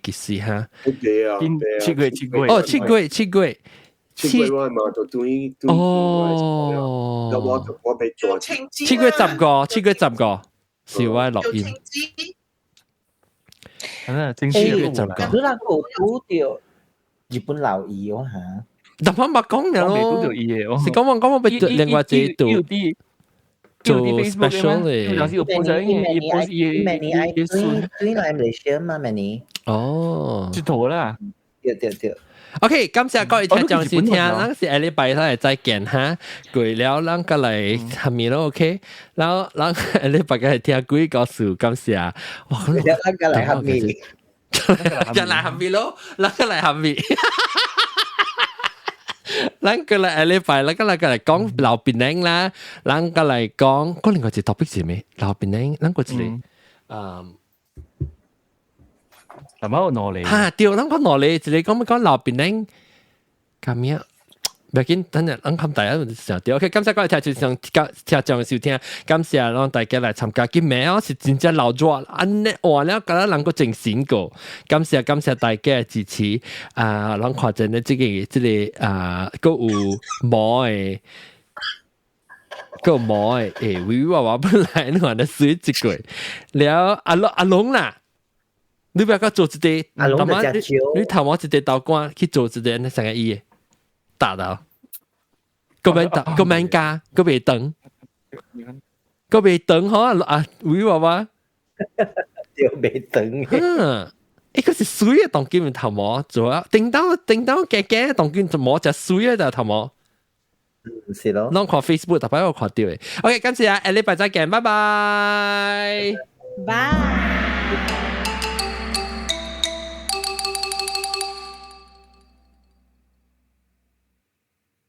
幾時嚇？7月。哦，7月。我嘛就對。哦。我俾做。7月10個，是我錄音。正式嘅10個。你能夠估掉日本留意喎嚇？但我冇講嘅咯，是講我俾另外一度。做 special 嘅，有時有報章嘅，many來 Malaysia 嘛 many。哦，知道啦。對。OK， 感謝各位聽眾收聽，咱是下禮拜嚟再見哈。攰了，咱過嚟下面咯 ，OK。然後咱下禮拜嘅聽幾個數，感謝。哇，咱過嚟下面，就嚟下面咯，咱過嚟下面。咱過嚟下禮拜，咱過嚟講流變領啦，咱過嚟講，嗰另外一 topic 係咩？流變領，咱個係咁樣攞嚟嚇，對，咱講攞嚟，就你講流變領咁樣，唔要緊，等陣咱冚大家上對 ，OK， 感謝各位聽眾收聽，感謝讓大家來參加，今日我是真正流咗，安尼話了，覺得能夠真辛苦，感謝大家嘅支持，咱看陣咧，這個個有毛嘅。個毛誒，微娃娃本來你話得水一個，了阿龍啦，你不要做一啲，你頭我一啲刀官去做一啲，你成個伊打到，個免加，個未等嗬啊，微娃娃，又未等，嗰是水嘅當今頭毛做啊，叮當嘅當今就毛就水嘅就頭毛。是咯。我看 Facebook 特別我看到嘅。OK，今次啊，下禮拜再見，拜拜。拜。